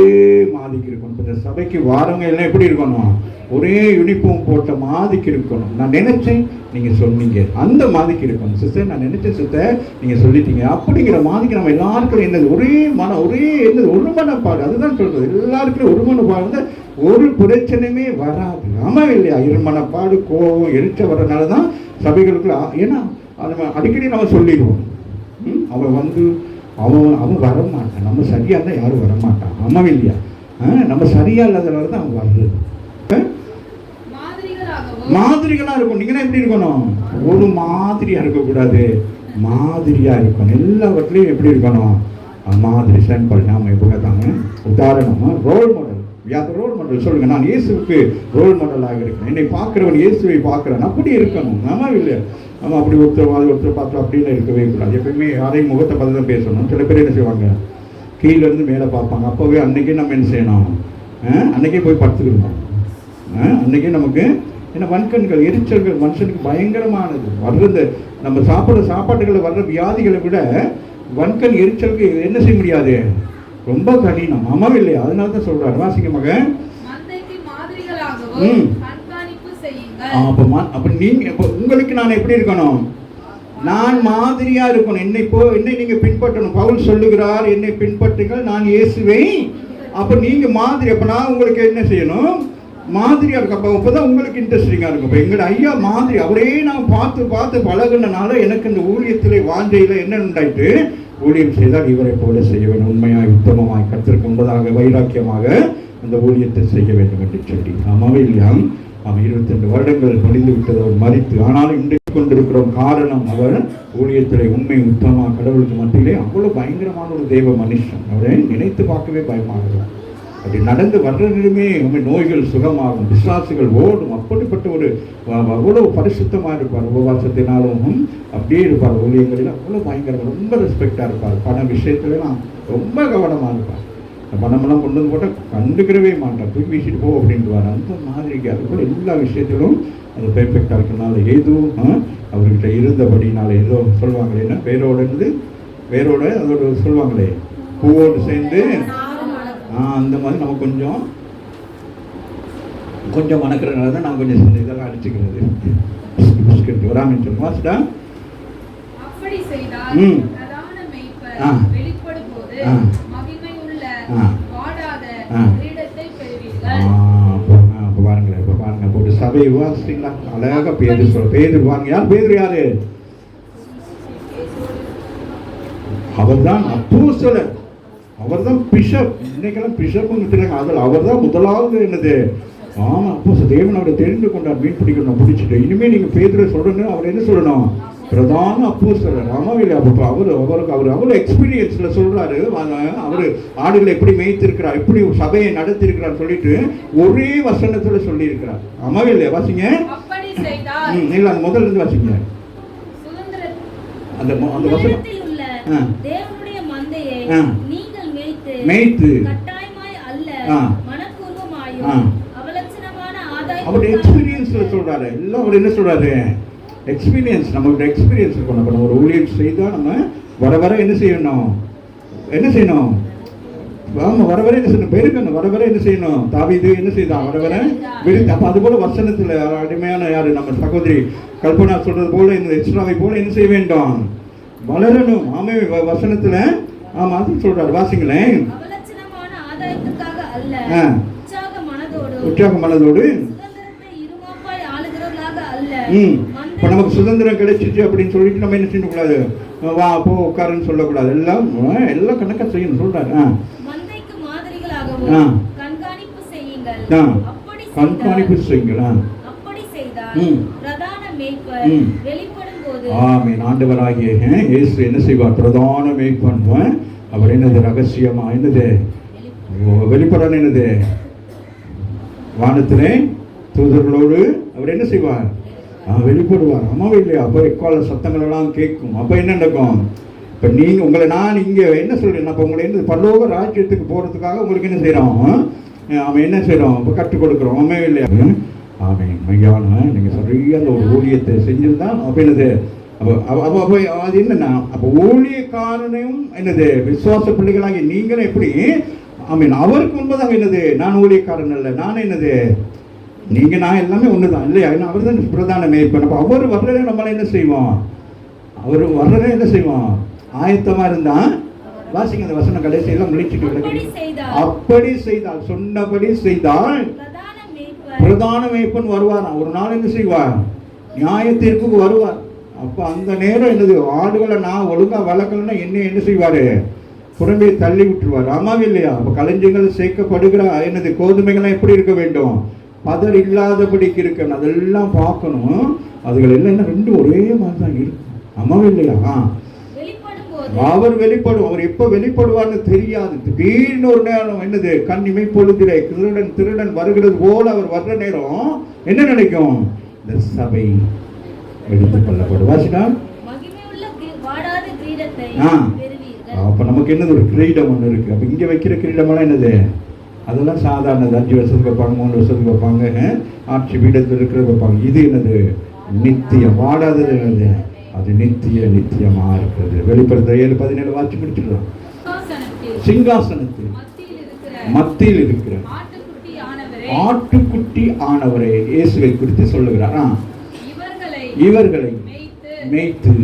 மாதிரிக்கு இருக்கணும். இந்த சபைக்கு வாரவங்க எல்லாம் எப்படி இருக்கணும்? ஒரே யூனிஃபார்ம் போட்ட மாதிரிக்கு இருக்கணும். நான் நினைச்சேன், நீங்க சொன்னீங்க, அந்த மாதிரிக்கு இருக்கணும். சிஸ்டர் நான் நினைச்சேன், சிஸ்டர் நீங்க சொல்லிட்டீங்க. அப்படிங்கிற மாதிரிக்கு நம்ம எல்லாருக்கும் என்னது? ஒரே என்னது? ஒரு மனப்பாடு. அதுதான் சொல்றது. எல்லாருக்கும் ஒரு மனப்பாடு, ஒரு பிரச்சனையுமே வராது. ஆமா இல்லையா? இருமனப்பாடு, கோபம், எரிச்ச வர்றதுனால தான் சபைகளுக்குள்ள. ஏன்னா அது அடிக்கடி நம்ம சொல்லிடுவோம், அவன் வரமாட்டான், நம்ம சரியா இருந்தால் யாரும் வரமாட்டான். ஆமாம் இல்லையா? நம்ம சரியா இல்லாதனால தான் அவன் வர்றது. மாதிரிகளா இருக்கும். நீங்க எப்படி இருக்கணும்? ஒரு மாதிரியா இருக்கக்கூடாது, மாதிரியா இருக்கணும். எல்லாவற்றிலையும் எப்படி இருக்கணும்? மாதிரி சாம்பிள். நாம எப்போ தாங்க உதாரணமா ரோல் மாடல். ரோல் மாடல் சொல்லுங்க. நான் இயேசுக்கு ரோல் மாடலாக இருக்கேன். என்னை பார்க்கிறவன் இயேசுவை பார்க்கிறேன், அப்படி இருக்கணும். ஆமா இல்லையா? நம்ம அப்படி ஒருத்தர் பார்த்து அப்படின்னு இருக்கவே கூடாது. எப்பயுமே யாரையும் முகத்தை பார்த்து தான் பேசணும். சில பேர் என்ன செய்வாங்க? கீழேருந்து மேலே பார்ப்பாங்க. அப்போவே அன்னைக்கே நம்ம என்ன செய்யணும்? அன்னைக்கே போய் படுத்துக்கணும். அன்னைக்கே நமக்கு ஏன்னா வன்கண்கள், எரிச்சல்கள் மனுஷனுக்கு பயங்கரமானது. வர்றது நம்ம சாப்பாட்டுகளை வர்ற வியாதிகளை விட வன்கண் எரிச்சலுக்கு என்ன செய்ய முடியாது? ரொம்ப கடினம். ஆமாம் இல்லையா? அதனால தான் சொல்றாரு. வாசிக்க மகன். அப்ப நீங்க உங்களுக்கு நான் எப்படி இருக்கணும்? நான் மாதிரியா இருக்கணும். என்னை நீங்க பின்பற்றணும். பவுல் சொல்லுகிறார், என்னை பின்பற்றுங்கள், நான் இயேசுவை. அப்ப நீங்க மாதிரி. அப்ப நான் உங்களுக்கு என்ன செய்யணும்? மாதிரியா இருக்கும். அப்போ அப்போதான் உங்களுக்கு இன்ட்ரெஸ்டிங்காக இருக்கும். இப்போ எங்களோட ஐயா மாதிரி, அவரே நான் பார்த்து பழகுனனால எனக்கு இந்த ஊழியத்திலே வாஞ்சையில் என்ன உண்டாயிட்டு? ஊழியம் செய்தால் இவரை போல செய்ய வேண்டும், உண்மையாய் உத்தமமாய் கர்த்தருக்கு முன்பதாக வைராக்கியமாக அந்த ஊழியத்தை செய்ய வேண்டும் என்று சொல்லி. ஆமாவே இல்லையா? அவன் 22 வருடங்கள் முடிந்து விட்டது. அவர் மரித்து. ஆனாலும் இன்றைக்கு கொண்டிருக்கிறோம். காரணம் அவர் ஊழியத்திலே உண்மை உத்தமமாக கடவுளுக்கு மத்தியிலே அவ்வளோ பயங்கரமான ஒரு தெய்வ மனுஷன். அவரை நினைத்து பார்க்கவே பயமாகும். அப்படி நடந்து வர்றதுமே நோய்கள் சுகமாகும், விசுவாசிகள் ஓடும். அப்படிப்பட்ட ஒரு அவ்வளோ பரிசுத்தமாக இருப்பார். உபவாசத்தினாலும் அப்படியே இருப்பார். ஊழியங்களில் அவ்வளோ பயங்கரம், ரொம்ப ரெஸ்பெக்டாக இருப்பார். பண விஷயத்துலாம் ரொம்ப கவனமாக இருப்பார். பணமெல்லாம் கொண்டு வந்து போட்டால் கண்டுக்கிறவே மாட்டார், தூக்கி வீசிட்டு போ அப்படின்ட்டுவார். அந்த மாதிரிக்கு அதுக்குள்ள எல்லா விஷயத்திலும் அது பெர்ஃபெக்டாக இருக்கிறனால ஏதோ அவர்கிட்ட இருந்தபடினால ஏதோ சொல்லுவாங்களே, என்ன வேரோட அதோட சொல்லுவாங்களே, பூவோடு சேர்ந்து அந்த மாதிரி நம்ம கொஞ்சம் மணக்கிறதுனால தான் நான் கொஞ்சம் இதெல்லாம் அடிச்சுக்கிறது. வராமல் சொல்லுங்க. வாசிட்டா பாருங்களேன். இப்ப பாருங்க, போட்டு சபை விவாசிங்களா அழகா பேதுரு வாங்க. யாரு? அவர் தான் அப்போஸ்தலர், அவர் தான் பிஷப். இன்னைக்கெல்லாம் பிஷப்னு அதில் அவர் தான் முதலாவது என்னது? ஆமா, அப்போ தேவன் அவரை தெரிந்து கொண்டார். மீன் பிடிக்கணும், பிடிச்சிட்டு. இனிமேல் நீங்க பேதுரு சொல்லணும், அவர் என்ன சொல்லணும்? பிரதான அப்போஸ்தலர். ஆமாவில்லை? அப்போ அவருக்கு அவ்வளோ எக்ஸ்பீரியன்ஸ்ல சொல்றாரு. அவரு ஆடுகளை எப்படி மேய்த்திருக்கிறார், எப்படி சபையை நடத்திருக்கிறார் சொல்லிட்டு ஒரே வசனத்துல சொல்லி இருக்கிறார். ஆமாவில்லை? வாசிங்க. இல்ல, அந்த முதல்ல இருந்து வாசிங்க. அந்த வசனம் மேய்த்து அவருடைய எக்ஸ்பீரியன்ஸ்ல சொல்றாரு. எல்லாம் அவர் என்ன சொல்றாரு? எக்ஸ்பீரியன்ஸ். நம்மகிட்ட எக்ஸ்பீரியன்ஸ் இருக்கணும். நம்ம ஒரு ஊழியம் செய்தால் நம்ம வர என்ன செய்யணும்? ஆமா, வர என்ன செய்யணும்? பெருக்கணும். வர என்ன செய்யணும்? தாவீது என்ன செய்தான்? வர விருது. அப்ப அது போல வசனத்துல அருமையான யாரு நம்ம சகோதரி கல்பனா சொல்றது போல இந்த எக்ஸ்ட்ராவை போல என்ன செய்ய வேண்டும்? வளரணும். ஆமே, வசனத்துல. ஆமா, அது சொல்றாரு. வாசிங்களேன். உற்சாக மனதோடு இப்ப நமக்கு சுதந்திரம் கிடைச்சிச்சு அப்படின்னு சொல்லிட்டு நம்ம என்ன செய்யக்கூடாது? வா போ உட்காருன்னு சொல்லக்கூடாது. எல்லாம் கணக்கா செய்யணும் சொல்றாரு. கண்காணிப்பு செய்யுங்கள். மேய்ப்பர் ம். வெளிப்படும் போது ஆமென். ஆண்டவராகிய இயேசு என்ன செய்வார்? பிரதான மேய்ப்பன். அவர் என்னது? ரகசியமா என்னது? வெளிப்படான என்னது? வானத்திலே தூதர்களோடு அவர் என்ன செய்வார்? வெளிப்படுவார். அம்மாவே இல்லையா? அப்போ எக்கால சத்தங்கள் எல்லாம் கேட்கும். அப்போ என்ன நடக்கும்? இப்போ நீங்கள் உங்களை நான் இங்கே என்ன சொல்கிறேன்? அப்போ உங்களை என்ன பரலோக ராஜ்யத்துக்கு போகிறதுக்காக உங்களுக்கு என்ன செய்கிறோம்? அவன் என்ன செய்கிறோம்? இப்போ கற்றுக் கொடுக்குறோம். அம்மாவே இல்லையா? ஆமாம் மையான நீங்கள் சரியான ஒரு ஊழியத்தை செஞ்சிருந்தா அப்போ என்னது? அப்போ அப்போ அப்போ அது என்னன்னா, அப்போ ஊழியக்காரனையும் என்னது விசுவாச பிள்ளைகளாகி நீங்களும் எப்படி அவருக்கு முன்பதாக என்னது? நான் ஊழியக்காரன் அல்ல, நான் என்னது? நீங்கள் நான் எல்லாமே ஒன்று தான் இல்லையா? அவர் தான் பிரதான மேய்ப்பன். அப்போ அவர் வர்றதே நம்மளை என்ன செய்வோம்? அவர் வர்றதே என்ன செய்வோம்? ஆயத்தமாக இருந்தால் வாசிங்க அந்த வசனம் கடைசியெல்லாம் முடிச்சுட்டு அப்படி செய்தால் சொன்னபடி செய்தால் பிரதான மேய்ப்பன் வருவார். ஒரு நாள் என்ன செய்வார்? நியாய தீர்ப்புக்கு வருவார். அப்போ அந்த நேரம் என்னது? ஆடுகளை நான் ஒழுங்காக வளர்க்கலன்னா என்ன செய்வார்? புறம்பே தள்ளி விட்டுருவார். ஆமாவே இல்லையா? அப்போ களஞ்சியங்கள் சேர்க்கப்படுகிற என்னது கோதுமைகள்லாம் எப்படி இருக்க வேண்டும்? பதர் இல்லாதபடிக்கு இருக்கணும். அதெல்லாம் பார்க்கணும். அதுகள் எல்லாம் ரெண்டும் ஒரே மாதிரி தான் இருக்கும். ஆமாவே இல்லையா? அவர் வெளிப்படும். அவர் எப்போ வெளிப்படுவார்னு தெரியாது. திடீர்னு ஒரு நேரம் என்னது? கண்ணிமை பொழுதிலே திருடன் வருகிறது போல அவர் வர்ற நேரம் என்ன நினைக்கும்? இந்த சபை எடுத்துக் கொள்ளப்படும். வாசினா அப்போ நமக்கு என்னது? ஒரு கிரீடம் ஒன்று இருக்குது. அப்போ இங்கே வைக்கிற கிரீடமெல்லாம் என்னது? அதெல்லாம் சாதாரணது. 5 வருஷத்துக்கு வைப்பாங்க, 3 வருஷத்துக்கு வைப்பாங்க, ஆட்சி பீடத்தில் இருக்கிறது வைப்பாங்க. இது என்னது? நித்தியம். வாடாதது என்னது? அது நித்தியமாக இருக்கிறது. வெளிப்படுத்த 7:17 வாட்சி முடிச்சிடலாம். சிங்காசனத்தில் மத்தியில் இருக்கிற ஆட்டுக்குட்டி ஆனவரே இயேசுவை குறித்து சொல்லுகிறார். இவர்களை மேய்த்து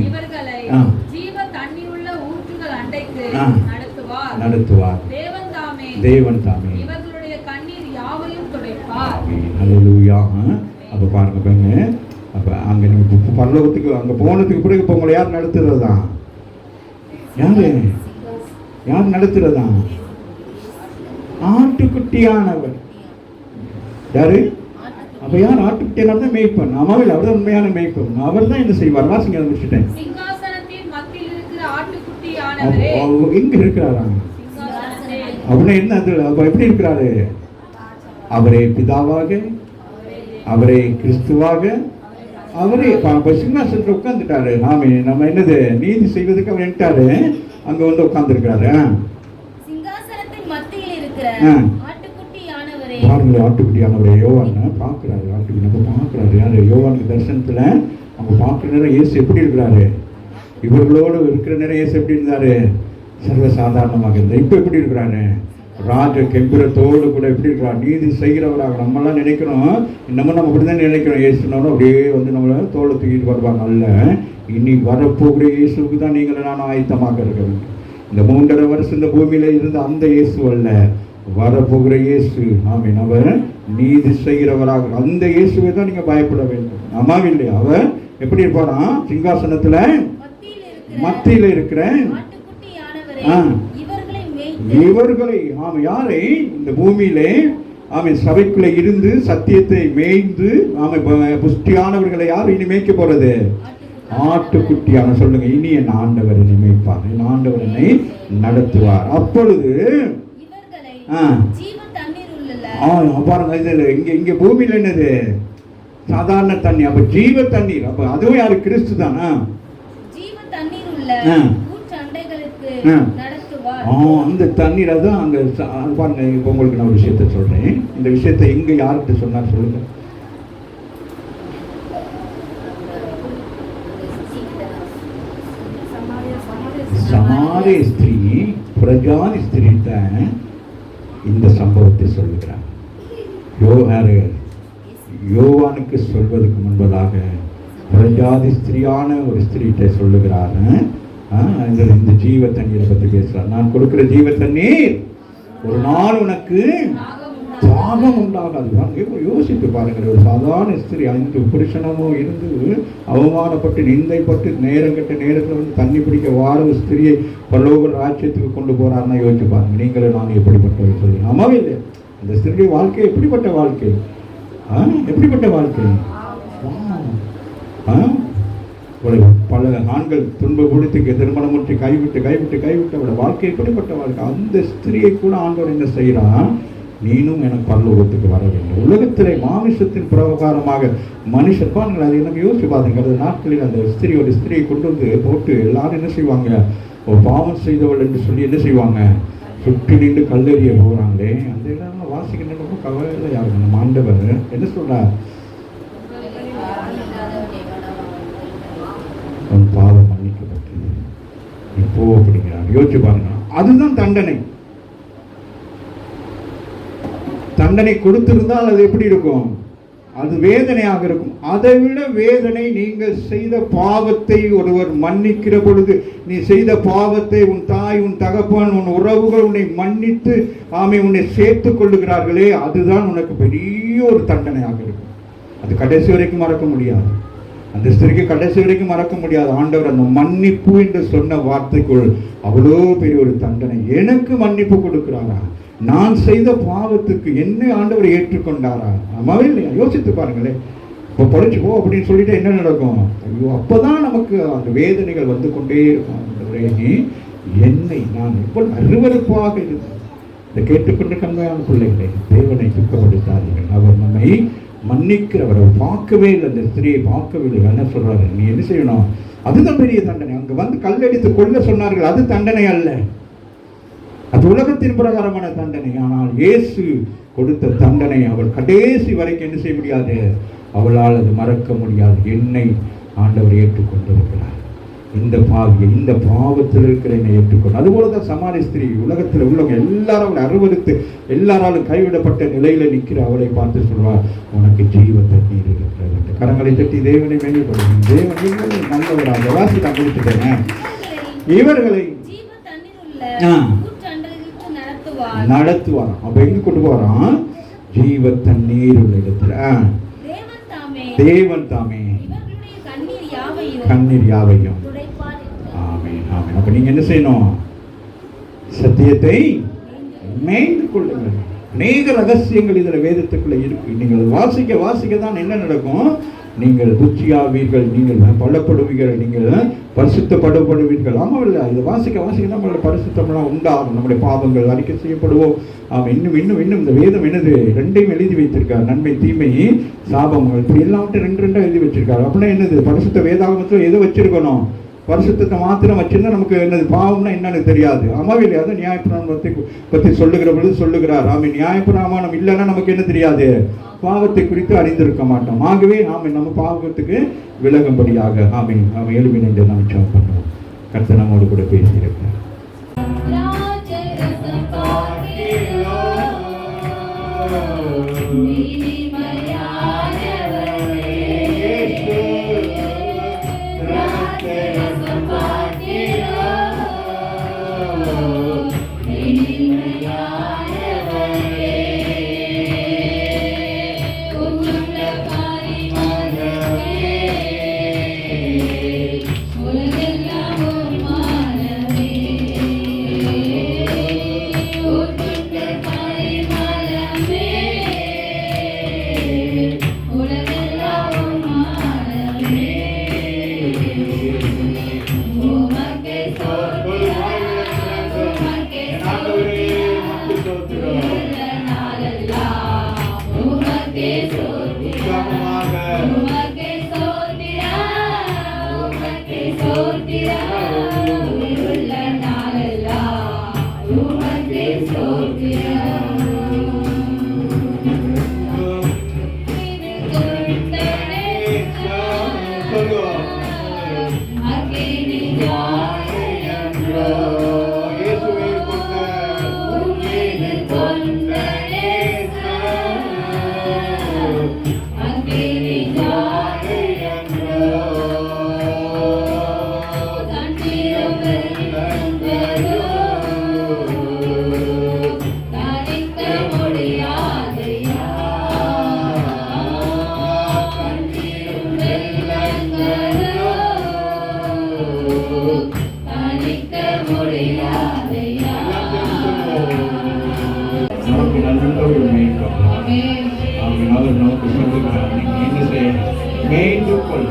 நடத்துவார். தேவன் தாமே ஹல்லேலூயா. அப்போ பாருங்க, அப்போ அங்கே நீங்கள் பரலோகத்துக்கு அங்கே போனதுக்கு பிறகு இப்போ உங்களை யார் நடத்துறதா? யார் நடத்துறதா? ஆட்டுக்குட்டியானவர். யாரு? அப்போ யார் ஆட்டுக்குட்டியானவர்? தான் மேய்ப்பன். அம்மாவில் அவர் தான் உண்மையான மேய்ப்பன். அவர் தான் என்ன செய்வார்? வாசிங்க, அதை முடிச்சுட்டேன். எங்க இருக்கிறாரா? அவனே என்ன? அப்போ எப்படி இருக்கிறாரு? அவரே பிதாவாக, அவரே கிறிஸ்துவாக, அவரே சிங்காசனத்தில் உட்கார்ந்துட்டாரு. நம்ம என்னது? நீதி செய்வதற்கு அவர் என்ட்டாரு அங்க வந்து உட்கார்ந்துருக்காரு. பாருங்களே, ஆட்டுக்குட்டியானவரே யோவான் பார்க்கிறாரு. ஆட்டுக்குட்டி நம்ம பார்க்கிறாரு. யாரு? யோவானுக்கு தரிசனத்துல அவங்க பார்க்குற நேரம் இயேசு எப்படி இருக்கிறாரு? இவர்களோடு இருக்கிற நேரம் இயேசு எப்படி இருந்தாரு? சர்வசாதாரணமாக இருந்தார். இப்போ எப்படி இருக்கிறாரு? ராஜ கெம்பீரத்தோடு கூட எப்படி இருக்கிறார்? நீதி செய்கிறவராக. நம்மளாம் நினைக்கிறோம், நம்ம அப்படிதான் நினைக்கிறோம். இயேசுனாலும் அப்படியே வந்து நம்மளை தோலை தூக்கிட்டு வருவாங்க. அல்ல, இனி வரப்போகிற இயேசுக்கு தான் நீங்கள் நான் ஆயத்தமாக இருக்க வேண்டும். இந்த 3.5 வருஷம் இந்த பூமியில இருந்த அந்த இயேசு அல்ல, வரப்போகிற இயேசு. ஆமீன். அவர் நீதி செய்கிறவராக. அந்த இயேசுவை தான் நீங்க பயப்பட வேண்டும். ஆமாம் இல்லையா? அவர் எப்படி இருப்பாரா? சிங்காசனத்துல மத்தியில இருக்கிற இவர்களை யாரை? இந்த பூமியிலே சபைக்குள்ள இருந்து சத்தியத்தை மேய்ந்து புஷ்டியானவர்களை யார் இனி மேய்க்க போறது? ஆட்டுக்குட்டியான. சொல்லுங்க, இனி என் ஆண்டவர் என்னை மேய்ப்பார், என் ஆண்டவர் என்னை நடத்துவார். அப்பொழுது பாருங்க, இது இங்க பூமியில என்னது? சாதாரண தண்ணி. அப்ப ஜீவ தண்ணீர். அப்ப அதுவும் யாரு? கிறிஸ்து தானா? அந்த தண்ணீர் தான் அங்க பாருங்க. இப்ப உங்களுக்கு நான் ஒரு விஷயத்த சொல்றேன். இந்த விஷயத்தை எங்க யார்கிட்ட சொன்னார் சொல்லுங்க? சமாரிய ஸ்திரீ, பிரஜாதி ஸ்திரீ தான் இந்த சம்பவத்தை சொல்லுகிறார். யோவானுக்கு சொல்வதற்கு முன்பதாக பிரஜாதி ஸ்திரியான ஒரு ஸ்திரீட்டை சொல்லுகிறார். இந்த ஜீவ தண்ணீரை பற்றி பேசுறார். நான் கொடுக்கிற ஜீவ தண்ணீர் ஒரு நாள் உனக்கு தாகம் உண்டாகாது. யோசித்து பாருங்க, ஒரு சாதாரண ஸ்திரீ 5 புருஷனமோ இருந்து அவமானப்பட்டு நிந்தைப்பட்டு நேரம் கட்ட நேரத்தில் வந்து தண்ணி பிடிக்க வார ஒரு ஸ்திரியை பரலோக ராஜ்யத்துக்கு கொண்டு போறாருன்னா யோசிச்சு பாருங்க. நீங்களும் நான் எப்படிப்பட்டவர் சொல்லுங்க. ஆமாவே இல்லை? அந்த ஸ்திரீ வாழ்க்கை எப்படிப்பட்ட வாழ்க்கை? எப்படிப்பட்ட வாழ்க்கை? பல ஆண்கள் துன்ப கொடுத்துக்கு திருமணமுற்றி கைவிட்டு அவளோட வாழ்க்கை எப்படிப்பட்ட வாழ்க்கை. அந்த ஸ்திரியை கூட ஆண்டவர் என்ன செய்கிறான், நீனும் எனக்கு பரலோகத்துக்கு வர வேண்டும். உலகத்திலே மாமிசத்தின் பிரகாரமாக மனுஷன் பாருங்கள், அது எனக்கு யோசிச்சு பாருங்க. அந்த நாட்களில் அந்த ஒரு ஸ்திரியை கொண்டு வந்து போட்டு எல்லாரும் என்ன செய்வாங்க, ஒரு பாவம் செய்தவள் என்று சொல்லி என்ன செய்வாங்க, சுற்றி நின்று கல்லெறிய போகிறாங்களே. அந்த எல்லாம் வாசிக்கின்ற ரொம்ப கவலையில் யாருங்க நம்ம ஆண்டவர் என்ன சொல்றார், உன் பாவம் மன்னிக்கப்பட்டது, நீ போ அப்படிங்கிறார். யோசிச்சு பாருங்க, அதுதான் தண்டனை. தண்டனை கொடுத்திருந்தால் அது எப்படி இருக்கும், அது வேதனையாக இருக்கும். அதை விட வேதனை நீங்கள் செய்த பாவத்தை ஒருவர் மன்னிக்கிற பொழுது, நீ செய்த பாவத்தை உன் தாய், உன் தகப்பன், உன் உறவுகள் உன்னை மன்னித்து உன்னை சேர்த்து கொள்ளுகிறார்களே, அதுதான் உனக்கு பெரிய ஒரு தண்டனையாக இருக்கும். அது கடைசி வரைக்கும் மறக்க முடியாது. அந்த ஸ்திரிக்கு கடைசி வரைக்கும் மறக்க முடியாது. ஆண்டவர் அந்த மன்னிப்பு என்று சொன்ன வார்த்தைக்குள் அவ்வளோ பெரிய ஒரு தண்டனை. எனக்கு மன்னிப்பு கொடுக்கிறாரா, நான் செய்த பாவத்துக்கு என்ன ஆண்டவர் ஏற்றுக்கொண்டாரா? ஆமாவே இல்லையா? யோசித்து பாருங்களேன். இப்போ பொழைச்சு போ அப்படின்னு சொல்லிட்டு என்ன நடக்கும்? ஐயோ, அப்போதான் நமக்கு அந்த வேதனைகள் வந்து கொண்டே இருக்கும். ஆண்டவரே, என்னை நான் எவ்வளவு அருவருப்பாக இருந்தேன். இதை கேட்டுக்கொண்டு கண்மையான பிள்ளைகளே, தேவனை துக்கப்படுத்தாதீர்கள். அவர் நம்மை மன்னிக்கிறவர். பார்க்கவே இல்லை, அந்த ஸ்திரியை பார்க்கவே இல்லை. என்ன சொல்றாரு, நீ என்ன செய்யணும், அதுதான் பெரிய தண்டனை. அங்கே வந்து கல்லடித்து கொள்ள சொன்னார்கள், அது தண்டனை அல்ல, அது உலகத்தின் பிரகாரமான தண்டனை. ஆனால் இயேசு கொடுத்த தண்டனை அவள் கடைசி வரைக்கும் என்ன செய்ய முடியாது, அவளால் அது மறக்க முடியாது. என்னை ஆண்டவர் ஏற்றுக்கொண்டிருக்கிறார். இந்த பாவத்தில் இருக்கிற என்னை ஏற்றுக்கொண்டு. அதுபோலதான் சமாரி ஸ்திரீ, உலகத்தில் உள்ளவங்க எல்லாரும் அவளை அருவருத்து எல்லாராலும் கைவிடப்பட்ட நிலையில நிற்கிற அவளை பார்த்து சொல்வார், உனக்கு ஜீவ தண்ணீர் இருக்கிறது. கரங்களை தட்டி தேவனை மேம்படுத்தும். தேவன் நல்லவராக வாசி நான் கொடுத்துட்டேன். இவர்களை நடத்துவாராம். அப்ப எங்க கொண்டு போறான், ஜீவ தண்ணீர் உள்ள இடத்துல. தேவன் தாமே கண்ணீர் யாவையும். ஆமென், ஆமென். அப்ப நீங்க என்ன செய்யணும், சத்தியத்தை மேய்ந்து கொள்ளுங்கள். அநேக ரகசியங்கள் இதுல வேதத்துக்குள்ள இருக்கு. நீங்கள் வாசிக்க தான் என்ன நடக்கும், நீங்கள் புத்தியாவீர்கள், நீங்கள் பலப்படுவீர்கள், நீங்கள் பரிசுத்தப்படுவீர்கள். ஆமாம் இல்லை, இது வாசிக்க நம்மளோட பரிசுத்தம்லாம் உண்டாகும். நம்முடைய பாவங்கள் அறிக்கை செய்யப்படுவோம். இன்னும் இந்த வேதம் என்னது, ரெண்டையும் எழுதி வைத்திருக்கார். நன்மை தீமை சாபங்கள் இப்படி எல்லாவற்றையும் ரெண்டா எழுதி வச்சிருக்காரு. அப்படின்னா என்னது, பரிசுத்த வேதாகமத்தில் எது வச்சிருக்கணும், பரிசுத்தத்தை மாத்திரம் வச்சிருந்தா நமக்கு என்னது பாவம்னா என்னன்னு தெரியாது. ஆமாவே இல்லையா? அதை நியாயப்பிரமாணத்தை பற்றி சொல்லுகிற பொழுது சொல்லுகிறார். நியாயப்பிரமாணம் இல்லைன்னா நமக்கு என்ன தெரியாது, பாவத்தை குறித்து அறிந்திருக்க மாட்டோம். ஆகவே நம்ம பாவத்துக்கு விலகும்படியாக எழுப்பினை நாம் ஜெபம் பண்ணுவோம். கர்த்தர் நம்மோடு கூட பேசியிருக்கிறார்.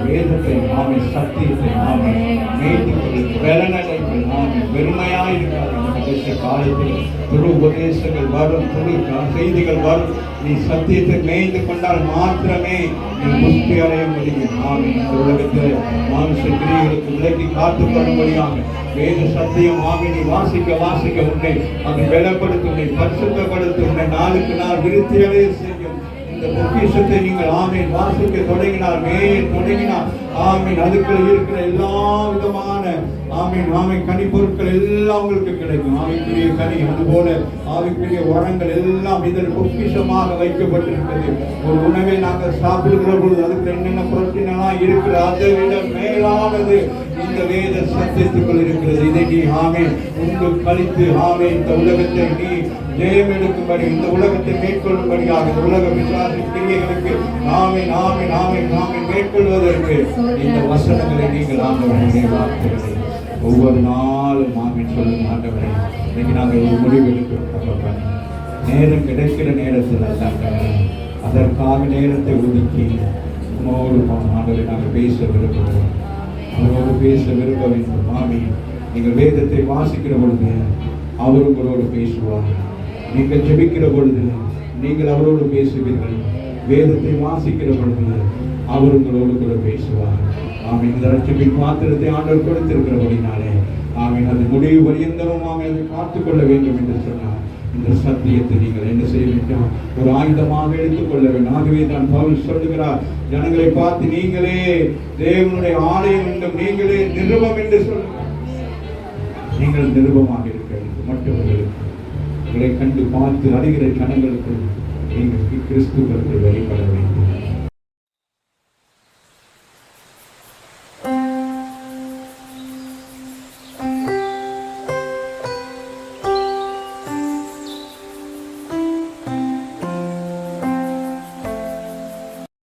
வேதத்தை வசனத்தை ஆமை சத்தியத்தை ஆமை மேய்த்து கொள்ளுங்கள் வெலனடைங்கள் ஆமை வெறுமையாக இருக்காது கடைசி காலத்தில் துரு உபதேசங்கள் வரும் துரு செய்திகள் வரும் நீ சத்தியத்தை மேய்ந்து கொண்டால் மாத்திரமே நீ புஷ்டி அடைய முடியும் ஆமை இந்த உலகத்தில் மாமிச கிரியைகளுக்கு விலக்கி காத்துக்கொள்ளும்படியாக வேத சத்தியம் ஆமை நீ வாசிக்க உன்னை அது பலப்படுத்தும் உன்னை பரிசுத்தப்படுத்தும் உன்னை நாளுக்கு நாள் விருத்தி அடைய செய்யும் இந்த பொக்கிஷத்தை நீங்கள் ஆமீன் வாசிக்க தொடங்கினார் ஆமீன் அதுக்குள்ள இருக்கிற எல்லா விதமான ஆமீன் கனி பொருட்கள் எல்லாம் உங்களுக்கு கிடைக்கும் ஆவிக்குரிய கனி அதுபோல ஆவிக்குரிய வரங்கள் எல்லாம் இதில் பொக்கிஷமாக வைக்கப்பட்டிருக்கிறது ஒரு உணவை நாங்கள் சாப்பிடுகிற பொழுது அதுக்கு என்னென்ன புரோட்டீனெல்லாம் இருக்கிற அதை விட மேலானது இந்த வேத சத்தியத்துக்குள் இருக்கிறது இதை நீ ஆமீன் உண்டு கழித்து ஆமீன் இந்த உலகத்தை நீ ஜெயம் எடுக்கும்படி இந்த உலகத்தை மேற்கொள்ளும்படியாக இந்த உலக விசுவாச கிரியைகளுக்கு ஆமீன் மேற்கொள்வதற்கு இந்த வசனங்களை நீங்கள் ஆண்டவருடைய வார்த்தைகளை ஒவ்வொரு நாளும் ஆமீன் சொல்லும் ஆண்டவரை இன்னைக்கு நாங்கள் ஒரு முடிவு எடுக்கிறோம் நேரம் கிடைக்கிற நேரத்தில் அதற்காக நேரத்தை ஒதுக்கி உங்களோடு ஆண்டவரை நாங்கள் பேச விரும்புகிறோம் அவரோடு பேச விரும்ப வேண்டும் ஆமீன் நீங்கள் வேதத்தை வாசிக்கிற பொழுது அவர் உங்களோடு பேசுவார் நீங்கள் ஜெபிக்கிற பொழுது நீங்கள் அவரோடு பேசுவீர்கள் வேதத்தை வாசிக்கிற பொழுது அவர் உங்களோடு கூட பேசுவார் ஆமீன் இந்த ரட்சிப்பின் மாத்திரத்தை ஆண்டவர் கொடுத்திருக்கிறபடினாலே ஆமீன் அது முடிவு பரியந்தமும் அதை காத்துக்கொள்ள வேண்டும் என்று சொன்னார் இந்த சத்தியத்தை நீங்கள் என்ன செய்ய வேண்டும் ஒரு ஆயுதமாக எடுத்துக்கொள்ள வேண்டும் ஆகவே தான் பவுல் சொல்லுகிறார் ஜனங்களை பார்த்து நீங்களே தேவனுடைய ஆலயம் என்றும் நீங்களே நிருபம் என்று சொல்லுங்கள் நீங்கள் நிருபமாக இருக்க வேண்டும் மற்றவர்களுக்கு உங்களை கண்டு பார்த்து அறிகிற ஜனங்களுக்கு நீங்கள் கிறிஸ்துவர்கள் வெளிப்பட வேண்டும்